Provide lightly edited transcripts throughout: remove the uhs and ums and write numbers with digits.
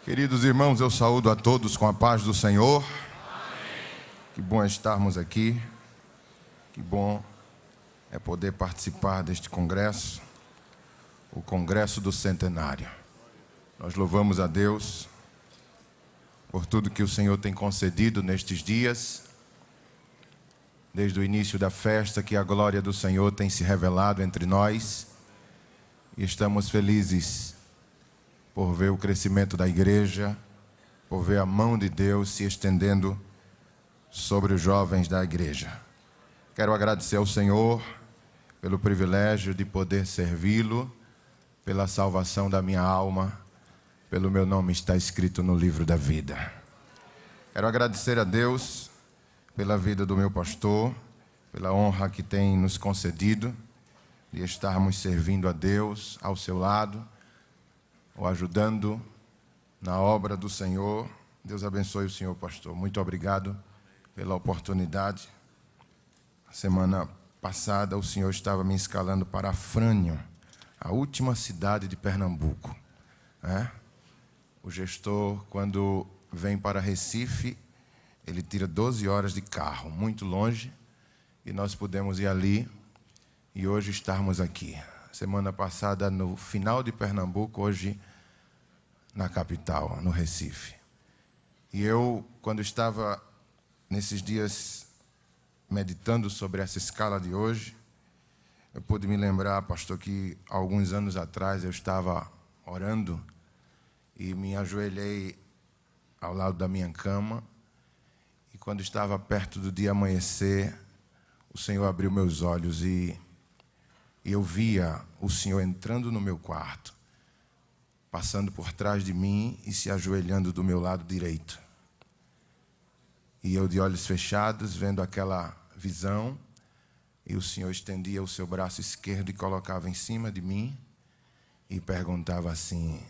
Queridos irmãos, eu saúdo a todos com a paz do Senhor. Amém. Que bom é estarmos aqui. Que bom é poder participar deste congresso, o Congresso do Centenário. Nós louvamos a Deus por tudo que o Senhor tem concedido nestes dias, desde o início da festa, que a glória do Senhor tem se revelado entre nós, e estamos felizes por ver o crescimento da igreja, por ver a mão de Deus se estendendo sobre os jovens da igreja. Quero agradecer ao Senhor pelo privilégio de poder servi-lo, pela salvação da minha alma, pelo meu nome está escrito no livro da vida. Quero agradecer a Deus pela vida do meu pastor, pela honra que tem nos concedido de estarmos servindo a Deus ao seu lado, o ajudando na obra do Senhor. Deus abençoe o senhor, pastor. Muito obrigado pela oportunidade. Semana passada o senhor estava me escalando para Afrânio, a última cidade de Pernambuco. O gestor, quando vem para Recife, ele tira 12 horas de carro, muito longe, e nós pudemos ir ali e hoje estarmos aqui. Semana passada no final de Pernambuco, hoje na capital, no Recife. E eu, quando estava nesses dias meditando sobre essa escala de hoje, eu pude me lembrar, pastor, que alguns anos atrás eu estava orando e me ajoelhei ao lado da minha cama, e quando estava perto do dia amanhecer, o Senhor abriu meus olhos e eu via o Senhor entrando no meu quarto, passando por trás de mim e se ajoelhando do meu lado direito. E eu de olhos fechados, vendo aquela visão, e o Senhor estendia o seu braço esquerdo e colocava em cima de mim e perguntava assim: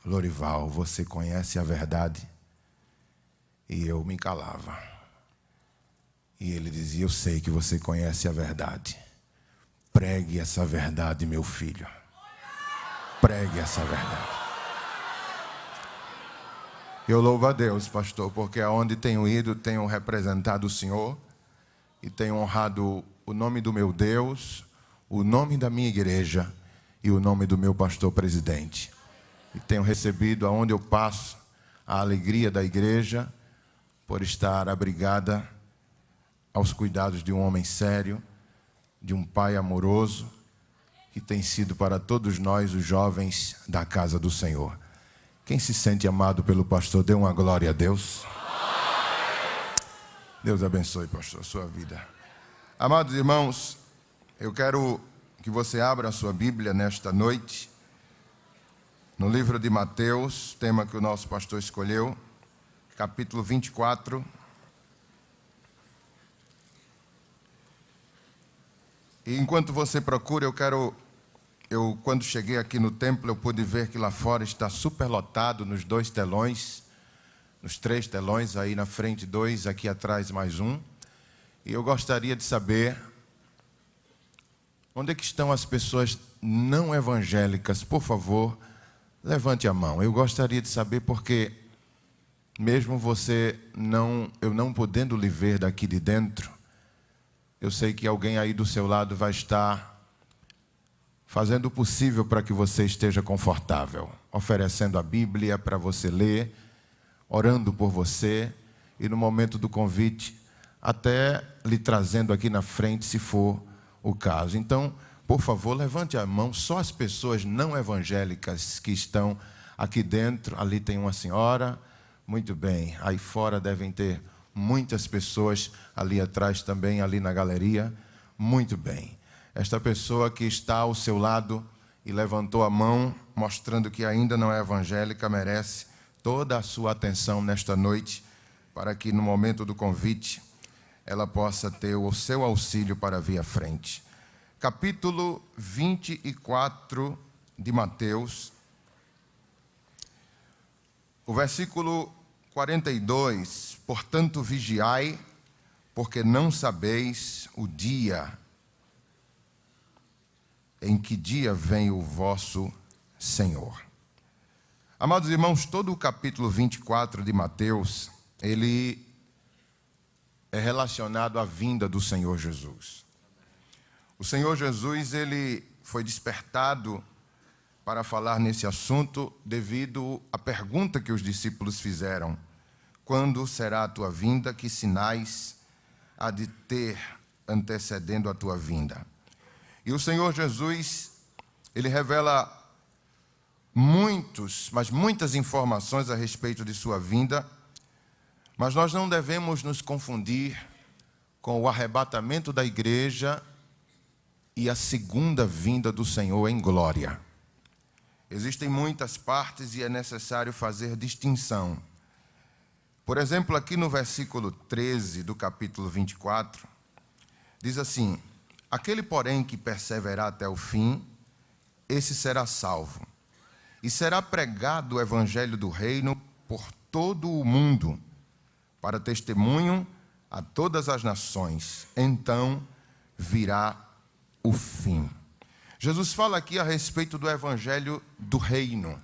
Lorival, você conhece a verdade? E eu me calava. E ele dizia: eu sei que você conhece a verdade. Pregue essa verdade, meu filho. Pregue essa verdade. Eu louvo a Deus, pastor, porque aonde tenho ido, tenho representado o Senhor e tenho honrado o nome do meu Deus, o nome da minha igreja e o nome do meu pastor presidente. E tenho recebido, aonde eu passo, a alegria da igreja por estar abrigada aos cuidados de um homem sério, de um pai amoroso, que tem sido para todos nós os jovens da casa do Senhor. Quem se sente amado pelo pastor, dê uma glória a Deus. Deus abençoe, pastor, a sua vida. Amados irmãos, eu quero que você abra a sua Bíblia nesta noite, no livro de Mateus, tema que o nosso pastor escolheu, capítulo 24. E enquanto você procura, quando cheguei aqui no templo, eu pude ver que lá fora está superlotado nos 2 telões, nos 3 telões, aí na frente 2, aqui atrás mais um. E eu gostaria de saber onde é que estão as pessoas não evangélicas. Por favor, levante a mão. Eu gostaria de saber, porque mesmo eu não podendo lhe ver daqui de dentro, eu sei que alguém aí do seu lado vai estar fazendo o possível para que você esteja confortável, oferecendo a Bíblia para você ler, orando por você e no momento do convite, até lhe trazendo aqui na frente, se for o caso. Então, por favor, levante a mão, só as pessoas não evangélicas que estão aqui dentro. Ali tem uma senhora, muito bem, aí fora devem ter muitas pessoas, ali atrás também, ali na galeria, muito bem. Esta pessoa que está ao seu lado e levantou a mão, mostrando que ainda não é evangélica, merece toda a sua atenção nesta noite, para que no momento do convite, ela possa ter o seu auxílio para vir à frente. Capítulo 24 de Mateus, o versículo 42, portanto vigiai, porque não sabeis o dia em que dia vem o vosso Senhor. Amados irmãos, todo o capítulo 24 de Mateus, ele é relacionado à vinda do Senhor Jesus. O Senhor Jesus, ele foi despertado para falar nesse assunto devido à pergunta que os discípulos fizeram: quando será a tua vinda? Que sinais há de ter antecedendo a tua vinda? E o Senhor Jesus, ele revela muitas informações a respeito de sua vinda, mas nós não devemos nos confundir com o arrebatamento da igreja e a segunda vinda do Senhor em glória. Existem muitas partes e é necessário fazer distinção. Por exemplo, aqui no versículo 13 do capítulo 24, diz assim: aquele, porém, que perseverar até o fim, esse será salvo. E será pregado o evangelho do reino por todo o mundo, para testemunho a todas as nações. Então virá o fim. Jesus fala aqui a respeito do evangelho do reino.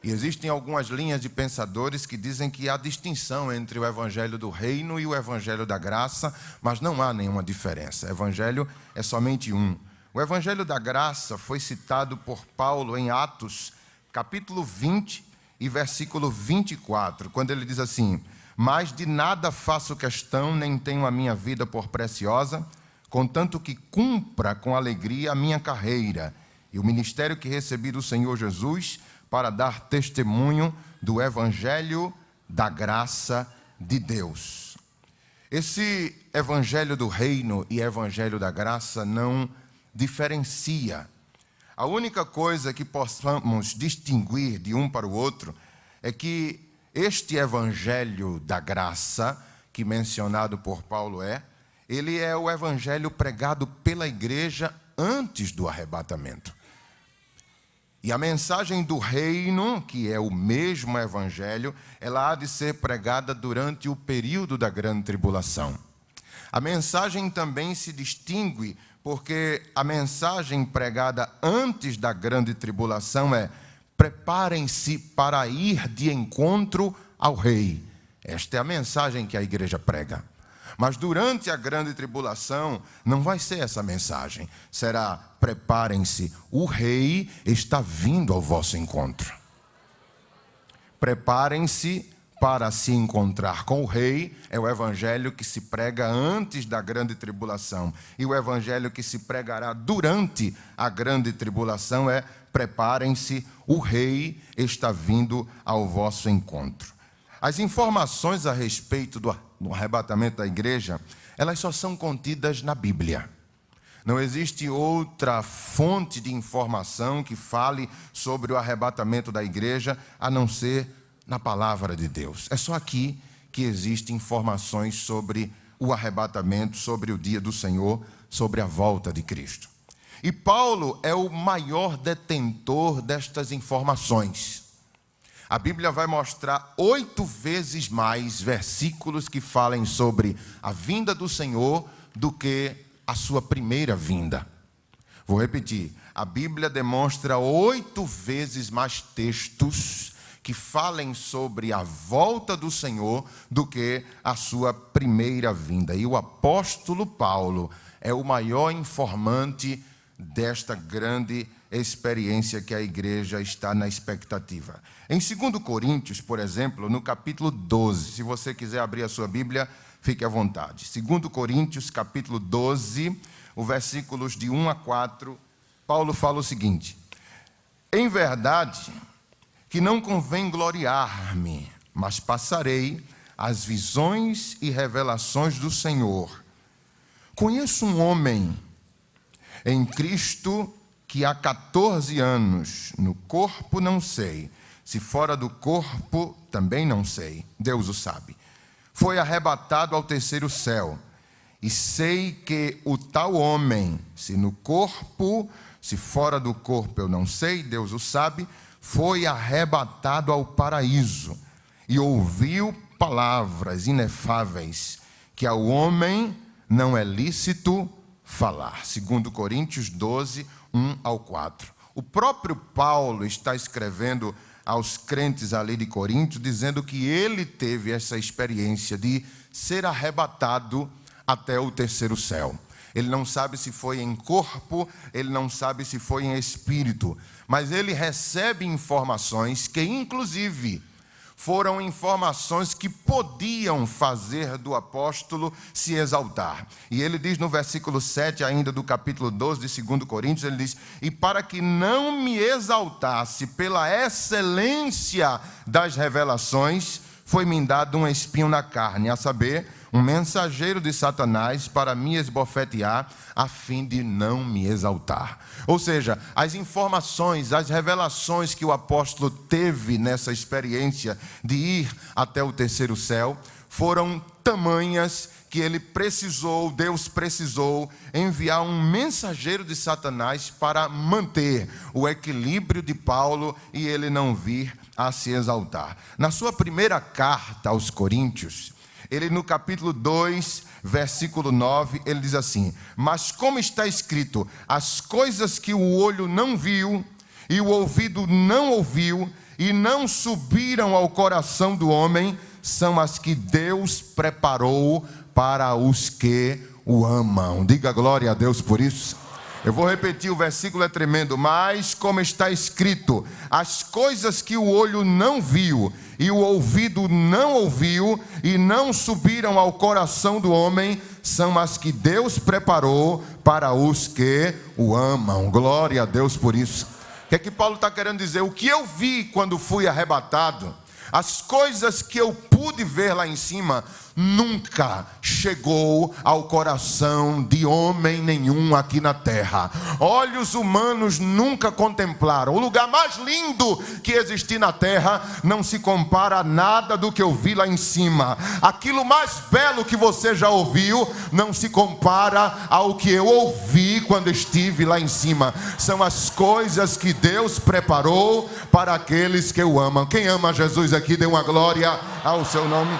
E existem algumas linhas de pensadores que dizem que há distinção entre o evangelho do reino e o evangelho da graça, mas não há nenhuma diferença. O evangelho é somente um. O evangelho da graça foi citado por Paulo em Atos, capítulo 20 e versículo 24, quando ele diz assim: mas de nada faço questão, nem tenho a minha vida por preciosa, contanto que cumpra com alegria a minha carreira e o ministério que recebi do Senhor Jesus, para dar testemunho do evangelho da graça de Deus. Esse evangelho do reino e evangelho da graça não diferencia. A única coisa que possamos distinguir de um para o outro é que este evangelho da graça, que mencionado por Paulo ele é o evangelho pregado pela igreja antes do arrebatamento. E a mensagem do reino, que é o mesmo evangelho, ela há de ser pregada durante o período da grande tribulação. A mensagem também se distingue porque a mensagem pregada antes da grande tribulação é: preparem-se para ir de encontro ao rei. Esta é a mensagem que a igreja prega. Mas durante a grande tribulação, não vai ser essa mensagem. Será: preparem-se, o rei está vindo ao vosso encontro. Preparem-se para se encontrar com o rei, é o evangelho que se prega antes da grande tribulação. E o evangelho que se pregará durante a grande tribulação é: preparem-se, o rei está vindo ao vosso encontro. As informações a respeito do arrebatamento da igreja, elas só são contidas na Bíblia. Não existe outra fonte de informação que fale sobre o arrebatamento da igreja, a não ser na palavra de Deus. É só aqui que existem informações sobre o arrebatamento, sobre o dia do Senhor, sobre a volta de Cristo. E Paulo é o maior detentor destas informações. A Bíblia vai mostrar 8 vezes mais versículos que falem sobre a vinda do Senhor do que a sua primeira vinda. Vou repetir, a Bíblia demonstra 8 vezes mais textos que falem sobre a volta do Senhor do que a sua primeira vinda. E o apóstolo Paulo é o maior informante desta grande experiência que a igreja está na expectativa. Em 2 Coríntios, por exemplo, no capítulo 12, se você quiser abrir a sua Bíblia, fique à vontade. 2 Coríntios, capítulo 12, os versículos de 1 a 4, Paulo fala o seguinte: em verdade que não convém gloriar-me, mas passarei as visões e revelações do Senhor. Conheço um homem em Cristo que há 14 anos, no corpo não sei, se fora do corpo também não sei, Deus o sabe. Foi arrebatado ao terceiro céu, e sei que o tal homem, se no corpo, se fora do corpo eu não sei, Deus o sabe, foi arrebatado ao paraíso e ouviu palavras inefáveis que ao homem não é lícito falar. 2 Coríntios 12, 1 ao 4. O próprio Paulo está escrevendo aos crentes ali de Corinto, dizendo que ele teve essa experiência de ser arrebatado até o terceiro céu. Ele não sabe se foi em corpo, ele não sabe se foi em espírito, mas ele recebe informações que, inclusive, foram informações que podiam fazer do apóstolo se exaltar. E ele diz no versículo 7 ainda do capítulo 12 de 2 Coríntios, ele diz: e para que não me exaltasse pela excelência das revelações, foi-me dado um espinho na carne, a saber, um mensageiro de Satanás para me esbofetear, a fim de não me exaltar. Ou seja, as informações, as revelações que o apóstolo teve nessa experiência de ir até o terceiro céu, foram tamanhas que ele precisou, Deus precisou enviar um mensageiro de Satanás para manter o equilíbrio de Paulo e ele não vir a se exaltar. Na sua primeira carta aos Coríntios, ele no capítulo 2, versículo 9, ele diz assim: mas como está escrito, as coisas que o olho não viu, e o ouvido não ouviu, e não subiram ao coração do homem, são as que Deus preparou para os que o amam. Diga glória a Deus por isso. Eu vou repetir, o versículo é tremendo. Mas como está escrito, as coisas que o olho não viu, e o ouvido não ouviu, e não subiram ao coração do homem, são as que Deus preparou para os que o amam. Glória a Deus por isso. O que é que Paulo está querendo dizer? O que eu vi quando fui arrebatado, as coisas que eu pude ver lá em cima, nunca chegou ao coração de homem nenhum aqui na terra. Olhos humanos nunca contemplaram. O lugar mais lindo que existir na terra não se compara a nada do que eu vi lá em cima. Aquilo mais belo que você já ouviu não se compara ao que eu ouvi quando estive lá em cima. São as coisas que Deus preparou para aqueles que o amam. Quem ama Jesus aqui, dê uma glória ao seu nome.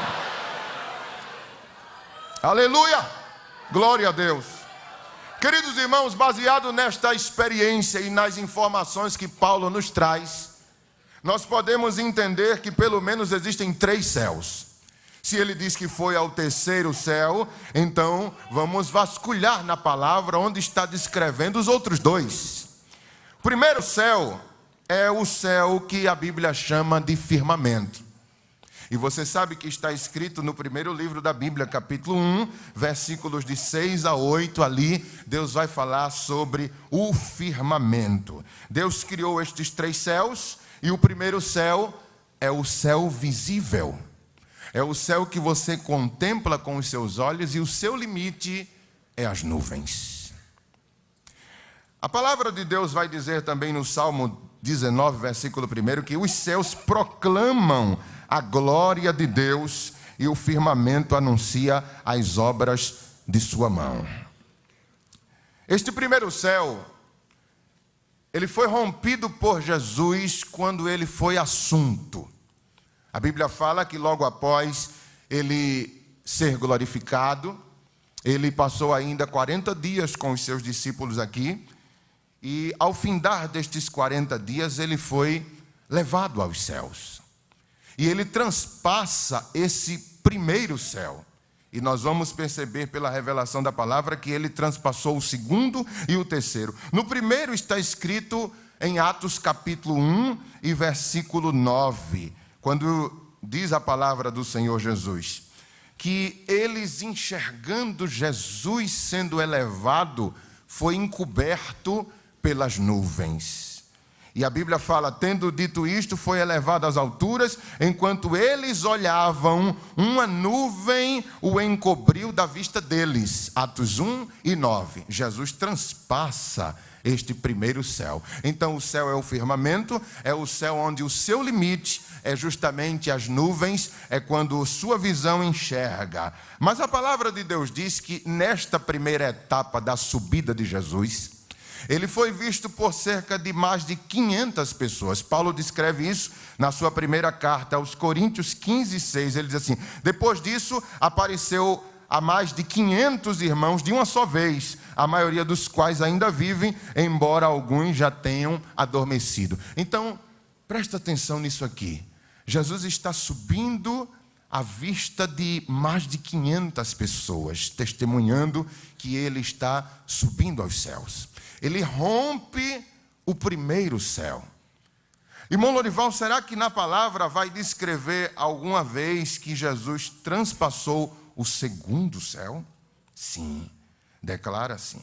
Aleluia, glória a Deus. Queridos irmãos, baseado nesta experiência e nas informações que Paulo nos traz, nós podemos entender que pelo menos existem 3 céus. Se ele diz que foi ao terceiro céu, então vamos vasculhar na palavra onde está descrevendo os outros 2. O primeiro céu é o céu que a Bíblia chama de firmamento. E você sabe que está escrito no primeiro livro da Bíblia, capítulo 1, versículos de 6 a 8, ali Deus vai falar sobre o firmamento. Deus criou estes 3 céus, e o primeiro céu é o céu visível. É o céu que você contempla com os seus olhos, e o seu limite é as nuvens. A palavra de Deus vai dizer também no Salmo 19, versículo 1, que os céus proclamam a glória de Deus, e o firmamento anuncia as obras de sua mão. Este primeiro céu, ele foi rompido por Jesus quando ele foi assunto. A Bíblia fala que logo após ele ser glorificado, ele passou ainda 40 dias com os seus discípulos aqui, e ao findar destes 40 dias, ele foi levado aos céus. E ele transpassa esse primeiro céu. E nós vamos perceber pela revelação da palavra que ele transpassou o segundo e o terceiro. No primeiro está escrito em Atos capítulo 1 e versículo 9, quando diz a palavra do Senhor Jesus, que eles enxergando Jesus sendo elevado, foi encoberto pelas nuvens. E a Bíblia fala, tendo dito isto, foi elevado às alturas, enquanto eles olhavam, uma nuvem o encobriu da vista deles. Atos 1 e 9. Jesus transpassa este primeiro céu. Então o céu é o firmamento, é o céu onde o seu limite é justamente as nuvens, é quando sua visão enxerga. Mas a palavra de Deus diz que nesta primeira etapa da subida de Jesus, ele foi visto por cerca de mais de 500 pessoas. Paulo descreve isso na sua primeira carta aos Coríntios 15, 6. Ele diz assim: depois disso apareceu a mais de 500 irmãos de uma só vez, a maioria dos quais ainda vivem, embora alguns já tenham adormecido. Então, Presta atenção nisso aqui. Jesus está subindo à vista de mais de 500 pessoas, testemunhando que ele está subindo aos céus. Ele rompe o primeiro céu. Irmão Lorival, será que na palavra vai descrever alguma vez que Jesus transpassou o segundo céu? Sim, declara assim.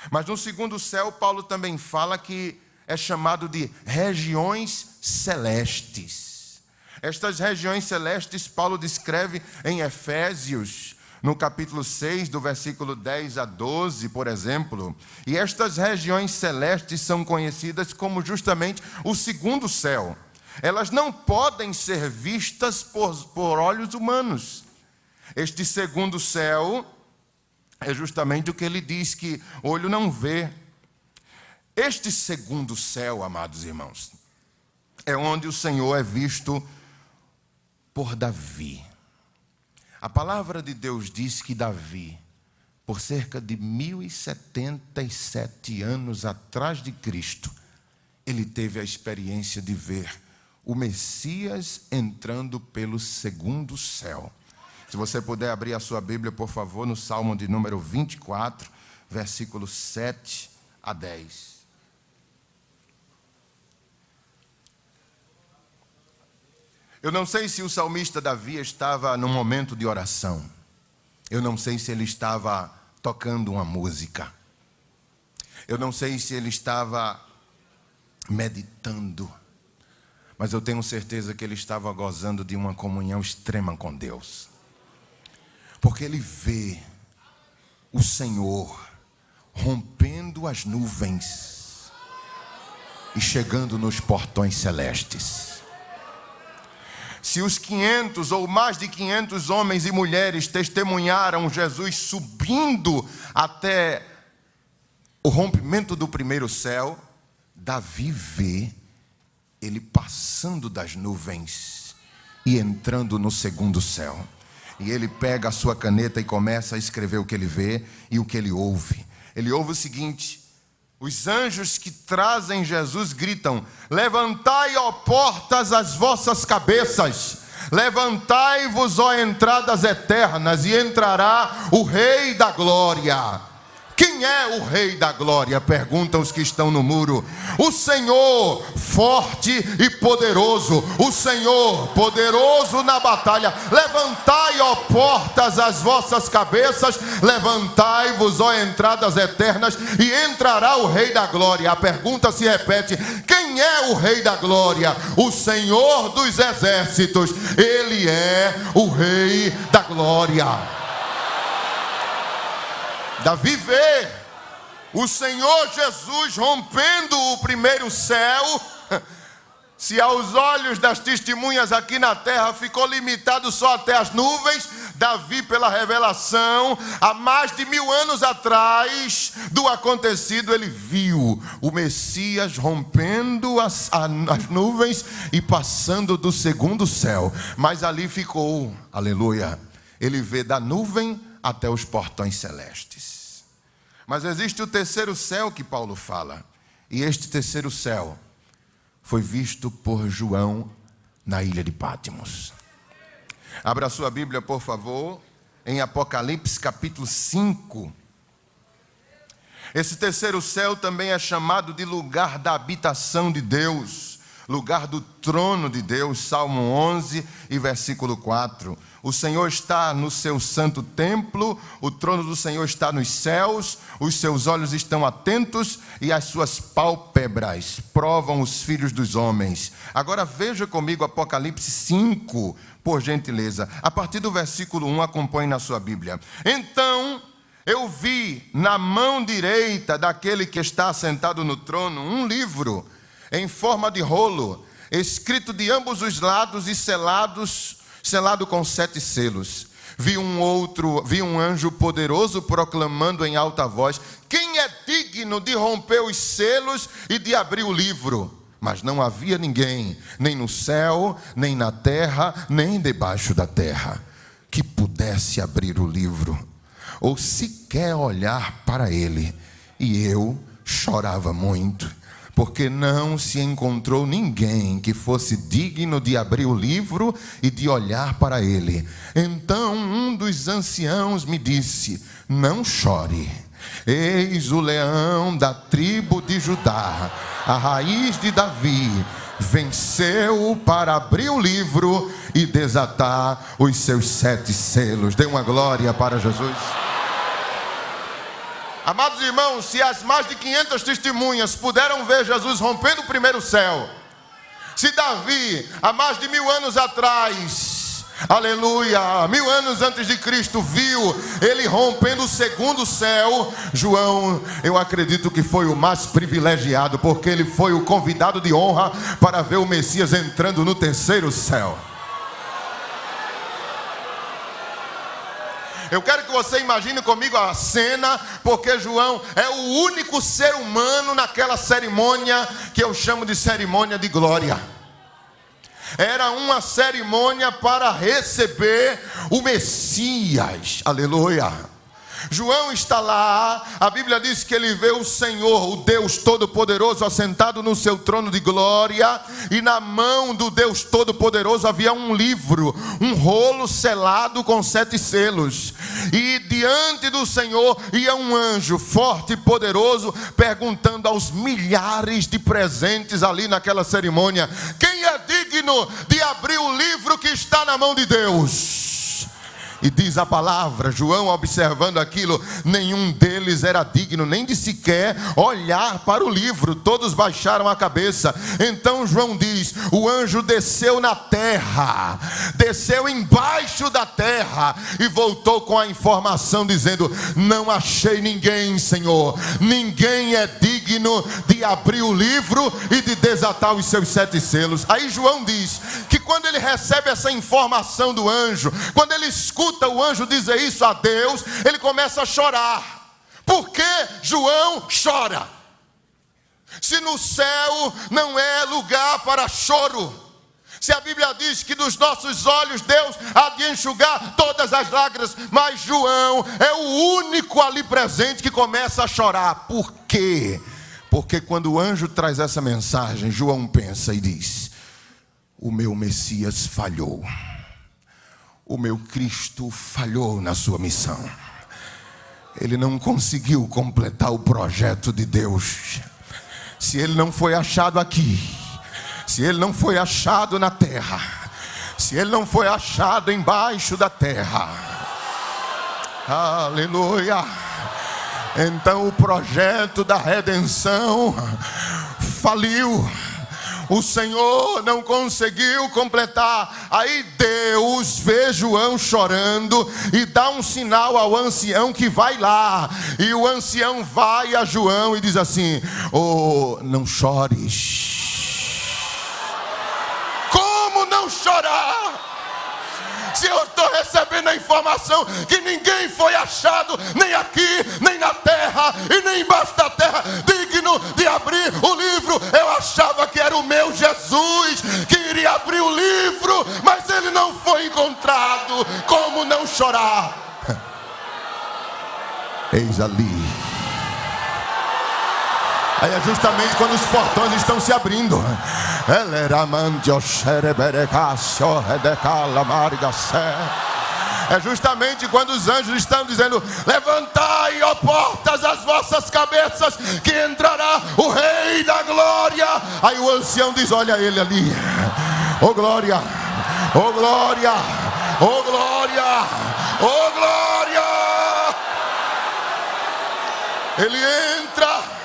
Mas no segundo céu, Paulo também fala que é chamado de regiões celestes. Estas regiões celestes, Paulo descreve em Efésios, no capítulo 6, do versículo 10 a 12, por exemplo. E estas regiões celestes são conhecidas como justamente o segundo céu. Elas não podem ser vistas por olhos humanos. Este segundo céu é justamente o que ele diz que olho não vê. Este segundo céu, amados irmãos, é onde o Senhor é visto por Davi. A palavra de Deus diz que Davi, por cerca de 1077 anos atrás de Cristo, ele teve a experiência de ver o Messias entrando pelo segundo céu. Se você puder abrir a sua Bíblia, por favor, no Salmo de número 24, versículos 7 a 10. Eu não sei se o salmista Davi estava num momento de oração. Eu não sei se ele estava tocando uma música. Eu não sei se ele estava meditando. Mas eu tenho certeza que ele estava gozando de uma comunhão extrema com Deus. Porque ele vê o Senhor rompendo as nuvens e chegando nos portões celestes. Se os 500 ou mais de 500 homens e mulheres testemunharam Jesus subindo até o rompimento do primeiro céu, Davi vê ele passando das nuvens e entrando no segundo céu. E ele pega a sua caneta e começa a escrever o que ele vê e o que ele ouve. Ele ouve o seguinte: os anjos que trazem Jesus gritam: levantai, ó portas, as vossas cabeças, levantai-vos, ó entradas eternas, e entrará o Rei da Glória. Quem é o Rei da Glória? Perguntam os que estão no muro. O Senhor forte e poderoso, o Senhor poderoso na batalha. Levantai, ó portas, as vossas cabeças, levantai-vos, ó entradas eternas, e entrará o Rei da Glória. A pergunta se repete: quem é o Rei da Glória? O Senhor dos exércitos. Ele é o Rei da Glória. Davi vê o Senhor Jesus rompendo o primeiro céu. Se aos olhos das testemunhas aqui na terra ficou limitado só até as nuvens, Davi, pela revelação, há mais de 1000 anos atrás do acontecido, ele viu o Messias rompendo as nuvens e passando do segundo céu. Mas ali ficou, aleluia, ele vê da nuvem até os portões celestes. Mas existe o terceiro céu que Paulo fala. E este terceiro céu foi visto por João na ilha de Patmos. Abra a sua Bíblia, por favor, em Apocalipse capítulo 5. Esse terceiro céu também é chamado de lugar da habitação de Deus, lugar do trono de Deus, Salmo 11 e versículo 4. O Senhor está no seu santo templo, o trono do Senhor está nos céus, os seus olhos estão atentos e as suas pálpebras provam os filhos dos homens. Agora veja comigo Apocalipse 5, por gentileza. A partir do versículo 1, acompanhe na sua Bíblia. Então eu vi na mão direita daquele que está sentado no trono um livro em forma de rolo, escrito de ambos os lados e selado com 7 selos. Vi um anjo poderoso proclamando em alta voz: quem é digno de romper os selos e de abrir o livro? Mas não havia ninguém, nem no céu, nem na terra, nem debaixo da terra, que pudesse abrir o livro, ou sequer olhar para ele. E eu chorava muito, porque não se encontrou ninguém que fosse digno de abrir o livro e de olhar para ele. Então um dos anciãos me disse: não chore. Eis o leão da tribo de Judá, a raiz de Davi, venceu para abrir o livro e desatar os seus 7 selos. Dê uma glória para Jesus. Amados irmãos, se as mais de 500 testemunhas puderam ver Jesus rompendo o primeiro céu, se Davi, há mais de 1000 anos atrás, aleluia, 1000 anos antes de Cristo, viu ele rompendo o segundo céu, João, eu acredito que foi o mais privilegiado, porque ele foi o convidado de honra para ver o Messias entrando no terceiro céu. Eu quero que você imagine comigo a cena, porque João é o único ser humano naquela cerimônia que eu chamo de cerimônia de glória. Era uma cerimônia para receber o Messias, aleluia. João está lá, a Bíblia diz que ele vê o Senhor, o Deus Todo-Poderoso, assentado no seu trono de glória, e na mão do Deus Todo-Poderoso havia um livro, um rolo selado com 7 selos, e diante do Senhor ia um anjo forte e poderoso, perguntando aos milhares de presentes ali naquela cerimônia: quem é digno de abrir o livro que está na mão de Deus? E diz a palavra, João observando aquilo, nenhum deles era digno nem de sequer olhar para o livro, todos baixaram a cabeça. Então João diz: o anjo desceu na terra, desceu embaixo da terra e voltou com a informação dizendo: não achei ninguém, Senhor, ninguém é digno de abrir o livro e de desatar os seus 7 selos. Aí João diz que quando ele recebe essa informação do anjo, quando ele escuta o anjo dizer isso a Deus, ele começa a chorar. Por que João chora? Se no céu não é lugar para choro, se a Bíblia diz que dos nossos olhos Deus há de enxugar todas as lágrimas, mas João é o único ali presente que começa a chorar. Por quê? Porque quando o anjo traz essa mensagem, João pensa e diz: o meu Messias falhou. O meu Cristo falhou na sua missão. Ele não conseguiu completar o projeto de Deus. Se ele não foi achado aqui, se ele não foi achado na terra, se ele não foi achado embaixo da terra, aleluia, então o projeto da redenção faliu. O Senhor não conseguiu completar. Aí Deus vê João chorando e dá um sinal ao ancião que vai lá. E o ancião vai a João e diz assim: oh, não chores. Como não chorar? Se eu estou recebendo a informação que ninguém foi achado, nem aqui, nem na terra e nem embaixo da terra, digno de abrir o livro. Eu achava que era o meu Jesus que iria abrir o livro, mas ele não foi encontrado. Como não chorar? Eis ali. Aí é justamente quando os portões estão se abrindo. É justamente quando os anjos estão dizendo: levantai, ó portas, as vossas cabeças, que entrará o Rei da Glória. Aí o ancião diz: olha ele ali. Oh glória, oh glória, oh glória, oh glória. Ele entra.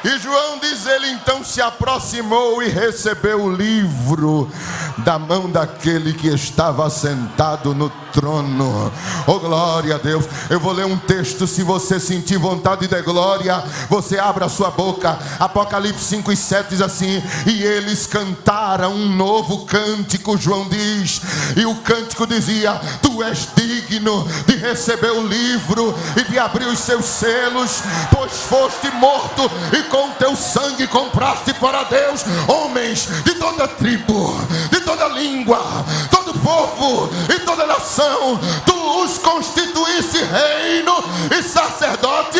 E João diz: ele então se aproximou e recebeu o livro da mão daquele que estava sentado no trono. Oh glória a Deus. Eu vou ler um texto. Se você sentir vontade de glória, você abra a sua boca. Apocalipse 5:7 diz assim: e eles cantaram um novo cântico, João diz, e o cântico dizia: tu és digno de receber o livro e de abrir os seus selos, pois foste morto e com teu sangue compraste para Deus homens de toda tribo, de toda língua, todo povo e toda nação. Tu os constituísse reino e sacerdote,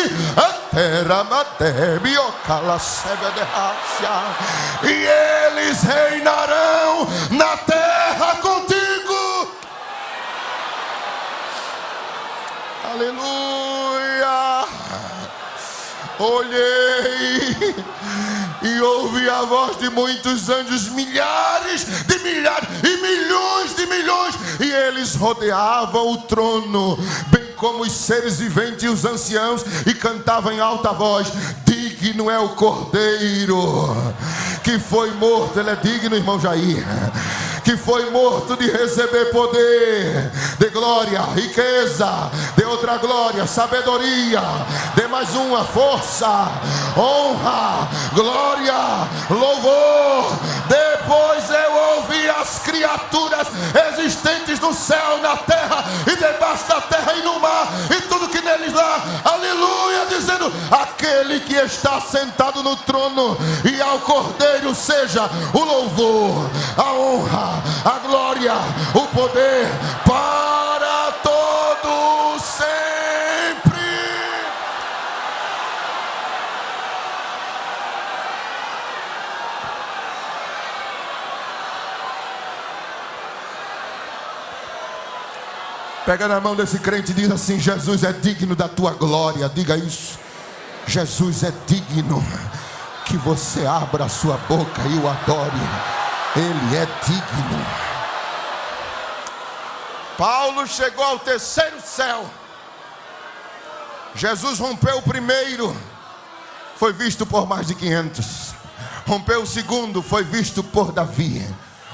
e eles reinarão na terra contigo. Aleluia. Olhei e ouvi a voz de muitos anjos, milhares de milhares e milhões de milhões, e eles rodeavam o trono, bem como os seres viventes e os anciãos, e cantavam em alta voz: digno é o Cordeiro que foi morto. Ele é digno, irmão Jair, que foi morto, de receber poder, de glória, riqueza, de outra glória, sabedoria, de mais uma, força, honra, glória, louvor. Depois eu ouvi as criaturas existentes no céu, na terra e debaixo da terra e no mar, e tudo que neles há, aleluia, dizendo: aquele que está sentado no trono e ao Cordeiro seja o louvor, a honra, a glória, o poder para todo sempre. Pega na mão desse crente e diz assim: Jesus é digno da tua glória. Diga isso. Jesus é digno que você abra a sua boca e o adore. Ele é digno. Paulo chegou ao terceiro céu. Jesus rompeu o primeiro, foi visto por mais de 500. Rompeu o segundo, foi visto por Davi.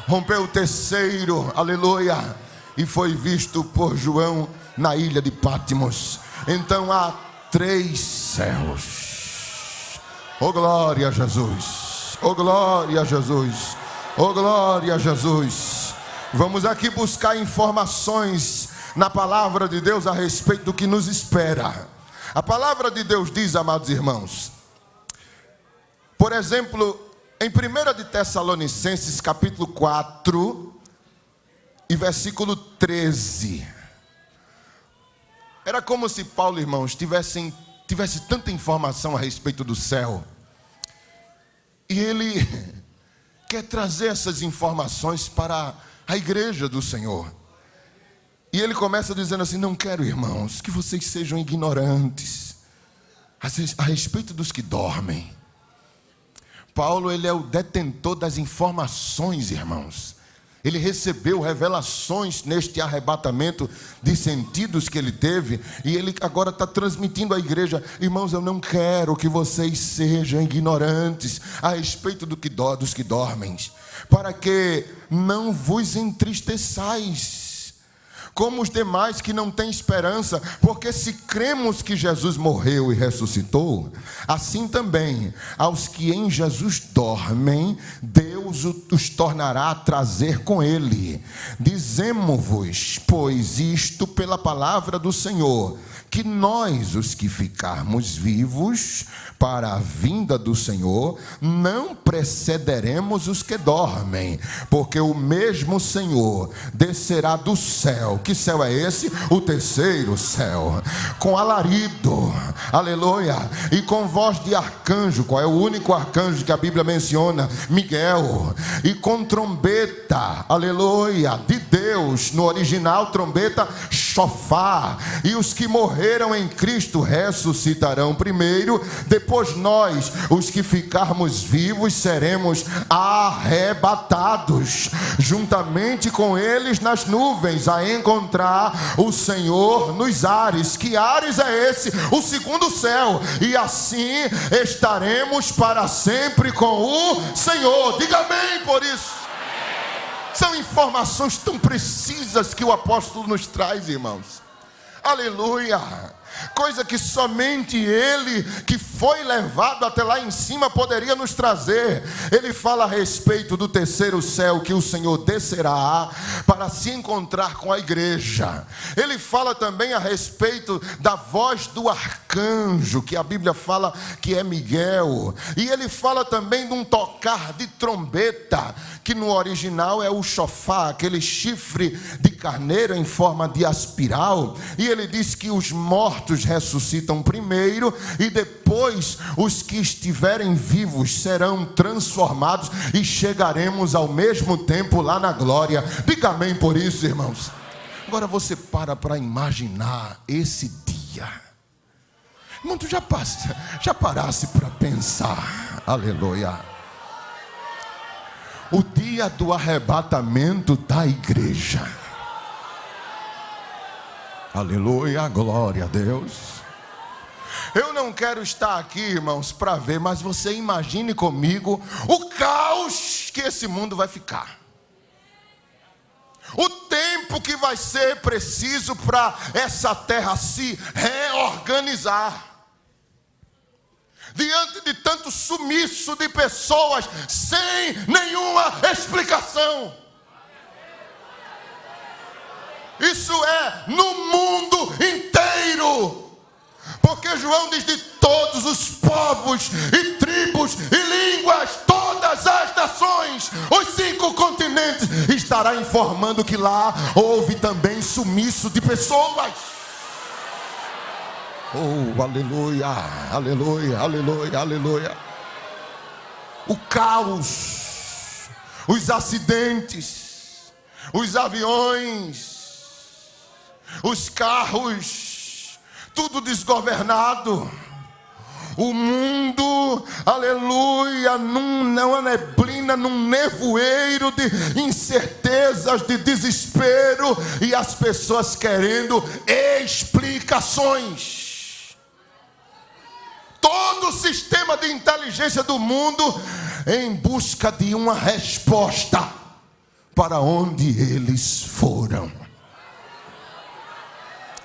Rompeu o terceiro, aleluia, e foi visto por João na ilha de Patmos. Então há 3 céus. Oh glória a Jesus, oh glória a Jesus, oh glória a Jesus. Vamos aqui buscar informações na palavra de Deus a respeito do que nos espera. A palavra de Deus diz, amados irmãos, por exemplo, em 1 de Tessalonicenses capítulo 4 e versículo 13. Era como se Paulo, irmãos, tivesse tanta informação a respeito do céu, e ele quer trazer essas informações para a igreja do Senhor. E ele começa dizendo assim: não quero, irmãos, que vocês sejam ignorantes a respeito dos que dormem. Paulo, ele é o detentor das informações, irmãos. Ele recebeu revelações neste arrebatamento de sentidos que ele teve, e ele agora está transmitindo à igreja: irmãos, eu não quero que vocês sejam ignorantes a respeito dos que dormem, para que não vos entristeçais como os demais que não têm esperança, porque se cremos que Jesus morreu e ressuscitou, assim também aos que em Jesus dormem, Deus os tornará a trazer com ele. Dizemo-vos, pois, isto pela palavra do Senhor, que nós, os que ficarmos vivos para a vinda do Senhor, não precederemos os que dormem, porque o mesmo Senhor descerá do céu. Que céu é esse? O terceiro céu, com alarido, aleluia, e com voz de arcanjo. Qual é o único arcanjo que a Bíblia menciona? Miguel. E com trombeta, aleluia, de Deus. No original, trombeta, shofar. E os que morreram em Cristo ressuscitarão primeiro, depois nós, os que ficarmos vivos, seremos arrebatados juntamente com eles nas nuvens, a encontrar o Senhor nos ares. Que ares é esse? O segundo céu. E assim estaremos para sempre com o Senhor. Diga amém por isso. São informações tão precisas que o apóstolo nos traz, irmãos. Aleluia. coisa que somente Ele, que foi levado até lá em cima, poderia nos trazer. Ele fala a respeito do terceiro céu, que o Senhor descerá para se encontrar com a igreja. Ele fala também a respeito da voz do arcanjo, que a Bíblia fala que é Miguel. E ele fala também de um tocar de trombeta, que no original é o chofar, aquele chifre de carneiro em forma de aspiral. E ele diz que os mortos ressuscitam primeiro, e depois os que estiverem vivos serão transformados, e chegaremos ao mesmo tempo lá na glória. Diga amém por isso, irmãos. Agora você para imaginar esse dia. Irmão, tu já parasse para pensar, aleluia, o dia do arrebatamento da igreja. Aleluia, glória a Deus. Eu não quero estar aqui, irmãos, para ver, mas você imagine comigo o caos que esse mundo vai ficar. O tempo que vai ser preciso para essa terra se reorganizar. Diante de tanto sumiço de pessoas sem nenhuma explicação. Isso é no mundo inteiro. Porque João diz: de todos os povos e tribos e línguas, todas as nações, os 5 continentes, estará informando que lá houve também sumiço de pessoas. Oh, aleluia, aleluia, aleluia, aleluia. O caos, os acidentes, os aviões, os carros, tudo desgovernado. O mundo, aleluia, numa neblina, num nevoeiro de incertezas, de desespero, e as pessoas querendo explicações. Todo o sistema de inteligência do mundo em busca de uma resposta para onde eles foram.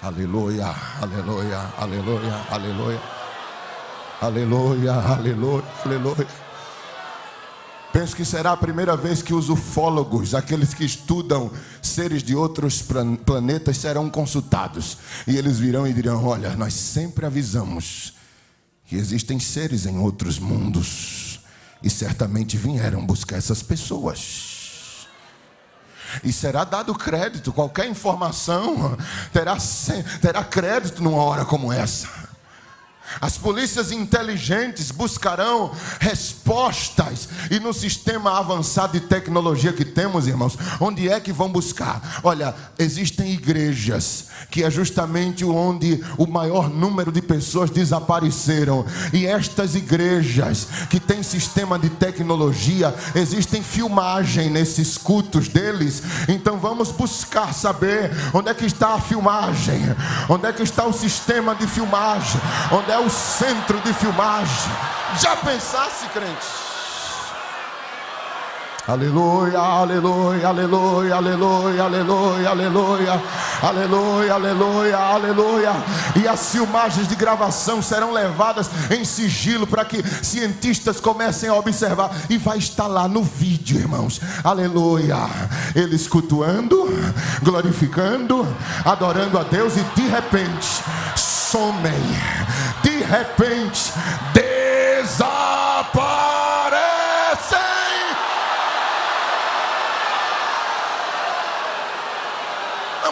Aleluia, aleluia, aleluia, aleluia, aleluia, aleluia, aleluia. Penso que será a primeira vez que os ufólogos, aqueles que estudam seres de outros planetas, serão consultados. E eles virão e dirão: olha, nós sempre avisamos que existem seres em outros mundos, e certamente vieram buscar essas pessoas. E será dado crédito, qualquer informação terá crédito numa hora como essa. As polícias inteligentes buscarão respostas. E no sistema avançado de tecnologia que temos, irmãos, onde é que vão buscar? Olha, existem igrejas que é justamente onde o maior número de pessoas desapareceram. E estas igrejas que têm sistema de tecnologia, existem filmagem nesses cultos deles. Então vamos buscar saber onde é que está a filmagem, onde é que está o sistema de filmagem, onde é o centro de filmagem. Já pensasse, crente? Aleluia, aleluia, aleluia, aleluia, aleluia, aleluia, aleluia, aleluia, aleluia. E as filmagens de gravação serão levadas em sigilo para que cientistas comecem a observar. E vai estar lá no vídeo, irmãos. Aleluia. Eles cultuando, glorificando, adorando a Deus, e de repente somem. De repente desaparecem.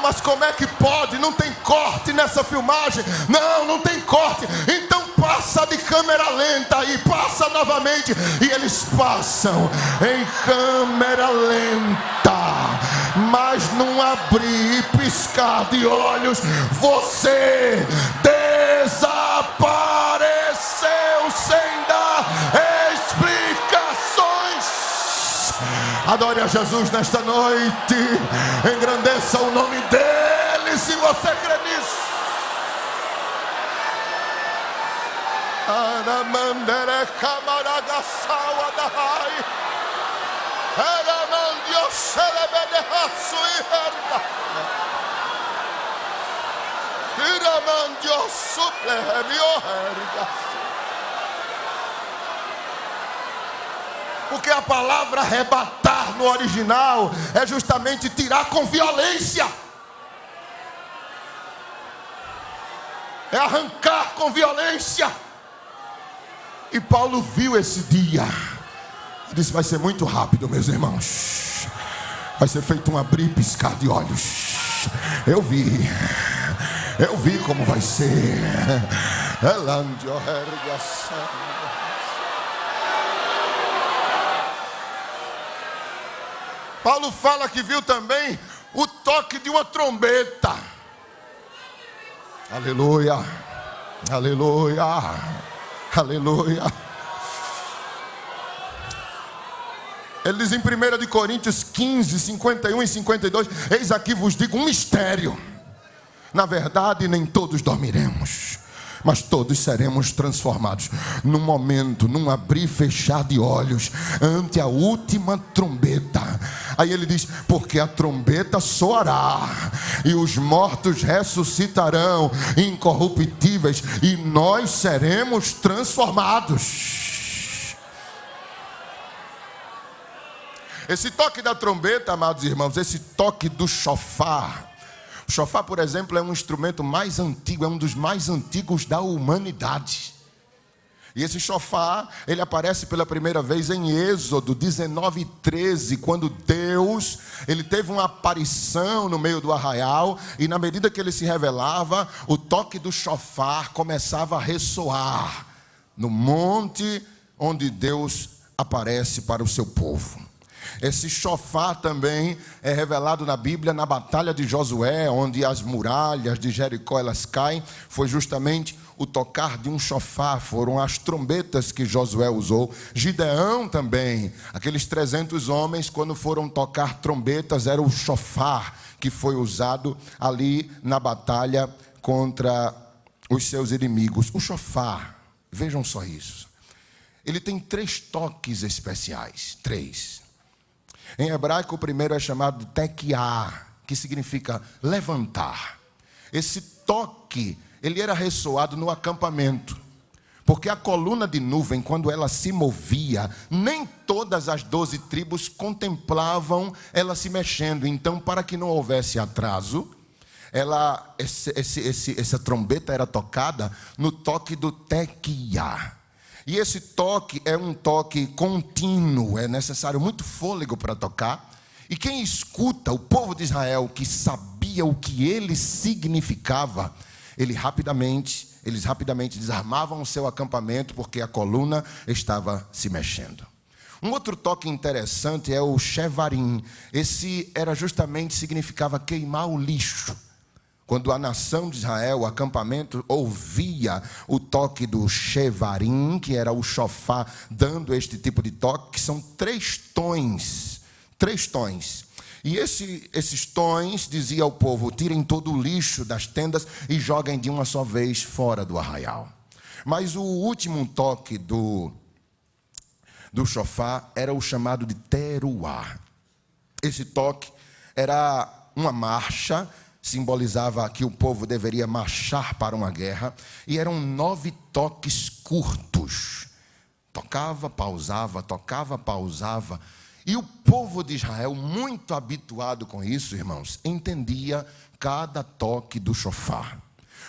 Mas como é que pode? Não tem corte nessa filmagem. Não tem corte. Então passa de câmera lenta aí, passa novamente. E eles passam em câmera lenta, mas num abrir e piscar de olhos, você desapareceu sem dar explicações. Adore a Jesus nesta noite, engrandeça o nome dele se você crê nisso. Aramandere camaragaçaua da rai, Aramandio celebedehaçu e herda, Iramandio Porque a palavra arrebatar no original é justamente tirar com violência. É arrancar com violência. E Paulo viu esse dia. Ele disse: vai ser muito rápido, meus irmãos. Vai ser feito um abrir e piscar de olhos. Eu vi como vai ser. Paulo fala que viu também o toque de uma trombeta. Aleluia, aleluia, aleluia. Ele diz em 1 Coríntios 15, 51 e 52: eis aqui vos digo um mistério. Na verdade, nem todos dormiremos, mas todos seremos transformados num momento, num abrir e fechar de olhos, ante a última trombeta. Aí ele diz: porque a trombeta soará, e os mortos ressuscitarão incorruptíveis, e nós seremos transformados. Esse toque da trombeta, amados irmãos, esse toque do chofar. O chofar, por exemplo, é um instrumento mais antigo, é um dos mais antigos da humanidade. E esse chofar, ele aparece pela primeira vez em Êxodo 19:13, quando Deus, ele teve uma aparição no meio do arraial, e na medida que ele se revelava, o toque do chofar começava a ressoar no monte onde Deus aparece para o seu povo. Esse chofar também é revelado na Bíblia na batalha de Josué, onde as muralhas de Jericó elas caem. Foi justamente o tocar de um chofar, foram as trombetas que Josué usou. Gideão também, aqueles 300 homens, quando foram tocar trombetas, era o chofar que foi usado ali na batalha contra os seus inimigos. O chofar, vejam só isso, ele tem 3 toques especiais, 3. Em hebraico, o primeiro é chamado de tequiá, que significa levantar. Esse toque, ele era ressoado no acampamento, porque a coluna de nuvem, quando ela se essa nem todas as 12 tribos contemplavam ela se mexendo. Então, para que não houvesse atraso, essa trombeta era tocada no toque do tequiá. E esse toque é um toque contínuo, é necessário muito fôlego para tocar. E quem escuta, o povo de Israel, que sabia o que ele significava, eles rapidamente desarmavam o seu acampamento, porque a coluna estava se mexendo. Um outro toque interessante é o shevarim. Esse era justamente, significava queimar o lixo. Quando a nação de Israel, o acampamento, ouvia o toque do shevarim, que era o chofar, dando este tipo de toque, que são 3 tons. 3 tons. E esses tons, dizia ao povo: tirem todo o lixo das tendas e joguem de uma só vez fora do arraial. Mas o último toque do chofar era o chamado de teruá. Esse toque era uma marcha, simbolizava que o povo deveria marchar para uma guerra, e eram 9 toques curtos. Tocava, pausava, tocava, pausava. E o povo de Israel, muito habituado com isso, irmãos, entendia cada toque do chofar.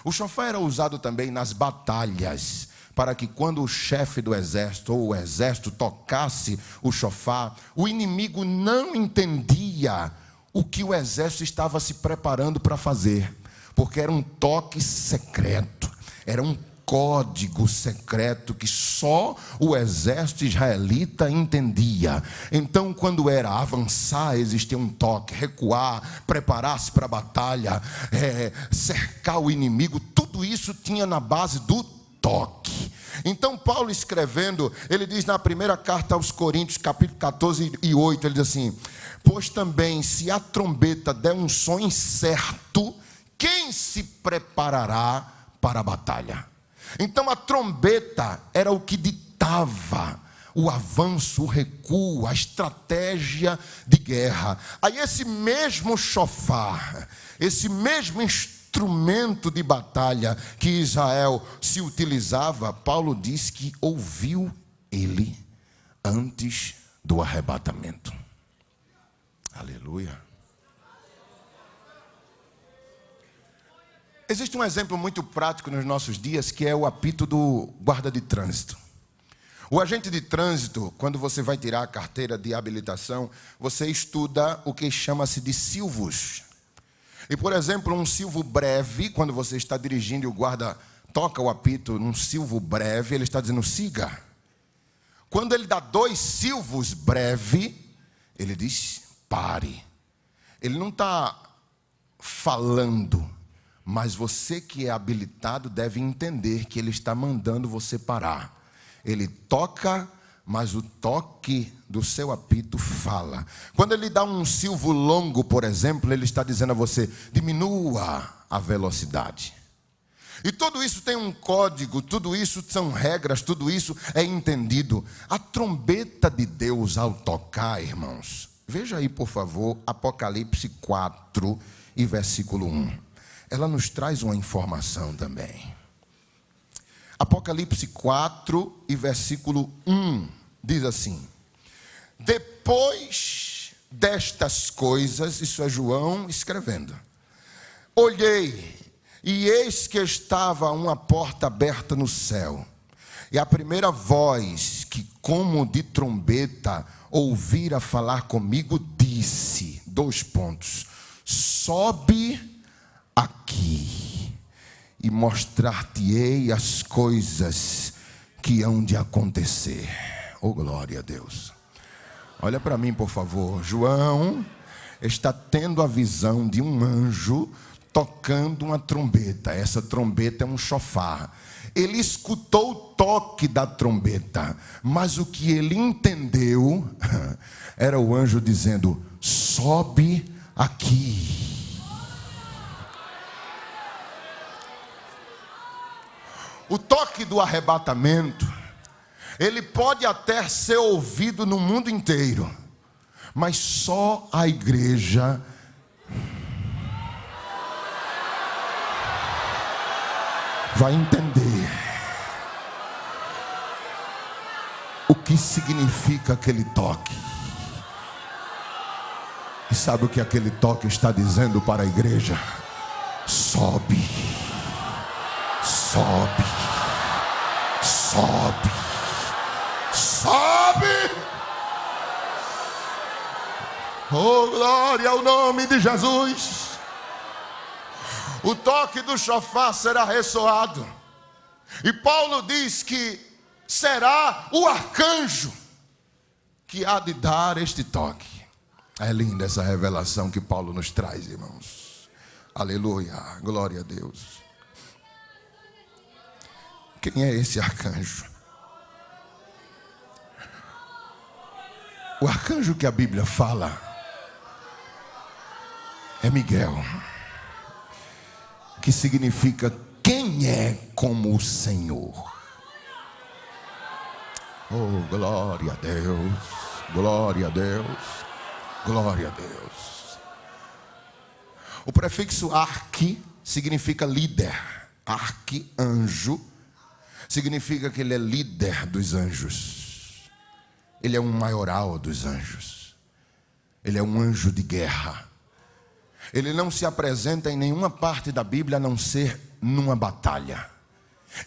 O chofar era usado também nas batalhas, para que quando o chefe do exército ou o exército tocasse o chofar, o inimigo não entendia o que o exército estava se preparando para fazer, porque era um toque secreto, era um código secreto que só o exército israelita entendia. Então, quando era avançar, existia um toque, recuar, preparar-se para a batalha, cercar o inimigo, tudo isso tinha na base do toque. Então, Paulo escrevendo, ele diz na primeira carta aos Coríntios, capítulo 14 e 8, ele diz assim: pois também, se a trombeta der um som incerto, quem se preparará para a batalha? Então, a trombeta era o que ditava o avanço, o recuo, a estratégia de guerra. Aí esse mesmo chofar, esse mesmo instrumento instrumento de batalha que Israel se utilizava, Paulo diz que ouviu ele antes do arrebatamento. Aleluia. Existe um exemplo muito prático nos nossos dias, que é o apito do guarda de trânsito. O agente de trânsito, quando você vai tirar a carteira de habilitação, você estuda o que chama-se de silvos. E, por exemplo, um silvo breve, quando você está dirigindo e o guarda toca o apito num silvo breve, ele está dizendo siga. Quando ele dá 2 silvos breve, ele diz pare. Ele não está falando, mas você que é habilitado deve entender que ele está mandando você parar. Ele toca, mas o toque do seu apito fala. Quando ele dá um silvo longo, por exemplo, ele está dizendo a você, diminua a velocidade. E tudo isso tem um código, tudo isso são regras, tudo isso é entendido. A trombeta de Deus ao tocar, irmãos, veja aí, por favor, Apocalipse 4 e versículo 1. Ela nos traz uma informação também. Apocalipse 4 e versículo 1 diz assim: depois destas coisas, isso é João escrevendo, olhei, e eis que estava uma porta aberta no céu, e a primeira voz que como de trombeta ouvira falar comigo disse, sobe aqui e mostrar-te-ei as coisas que hão de acontecer. Oh, glória a Deus. Olha para mim, por favor. João está tendo a visão de um anjo tocando uma trombeta. Essa trombeta é um chofar. Ele escutou o toque da trombeta, mas o que ele entendeu era o anjo dizendo, sobe aqui. O toque do arrebatamento, ele pode até ser ouvido no mundo inteiro, mas só a igreja vai entender o que significa aquele toque. E sabe o que aquele toque está dizendo para a igreja? Sobe. Sobe, sobe, sobe. Oh, glória ao nome de Jesus. O toque do chofar será ressoado. E Paulo diz que será o arcanjo que há de dar este toque. É linda essa revelação que Paulo nos traz, irmãos. Aleluia, glória a Deus. Quem é esse arcanjo? O arcanjo que a Bíblia fala é Miguel, que significa quem é como o Senhor. Oh, glória a Deus, glória a Deus, glória a Deus. O prefixo arqui significa líder. Arcanjo significa que ele é líder dos anjos. Ele é um maioral dos anjos. Ele é um anjo de guerra. Ele não se apresenta em nenhuma parte da Bíblia a não ser numa batalha.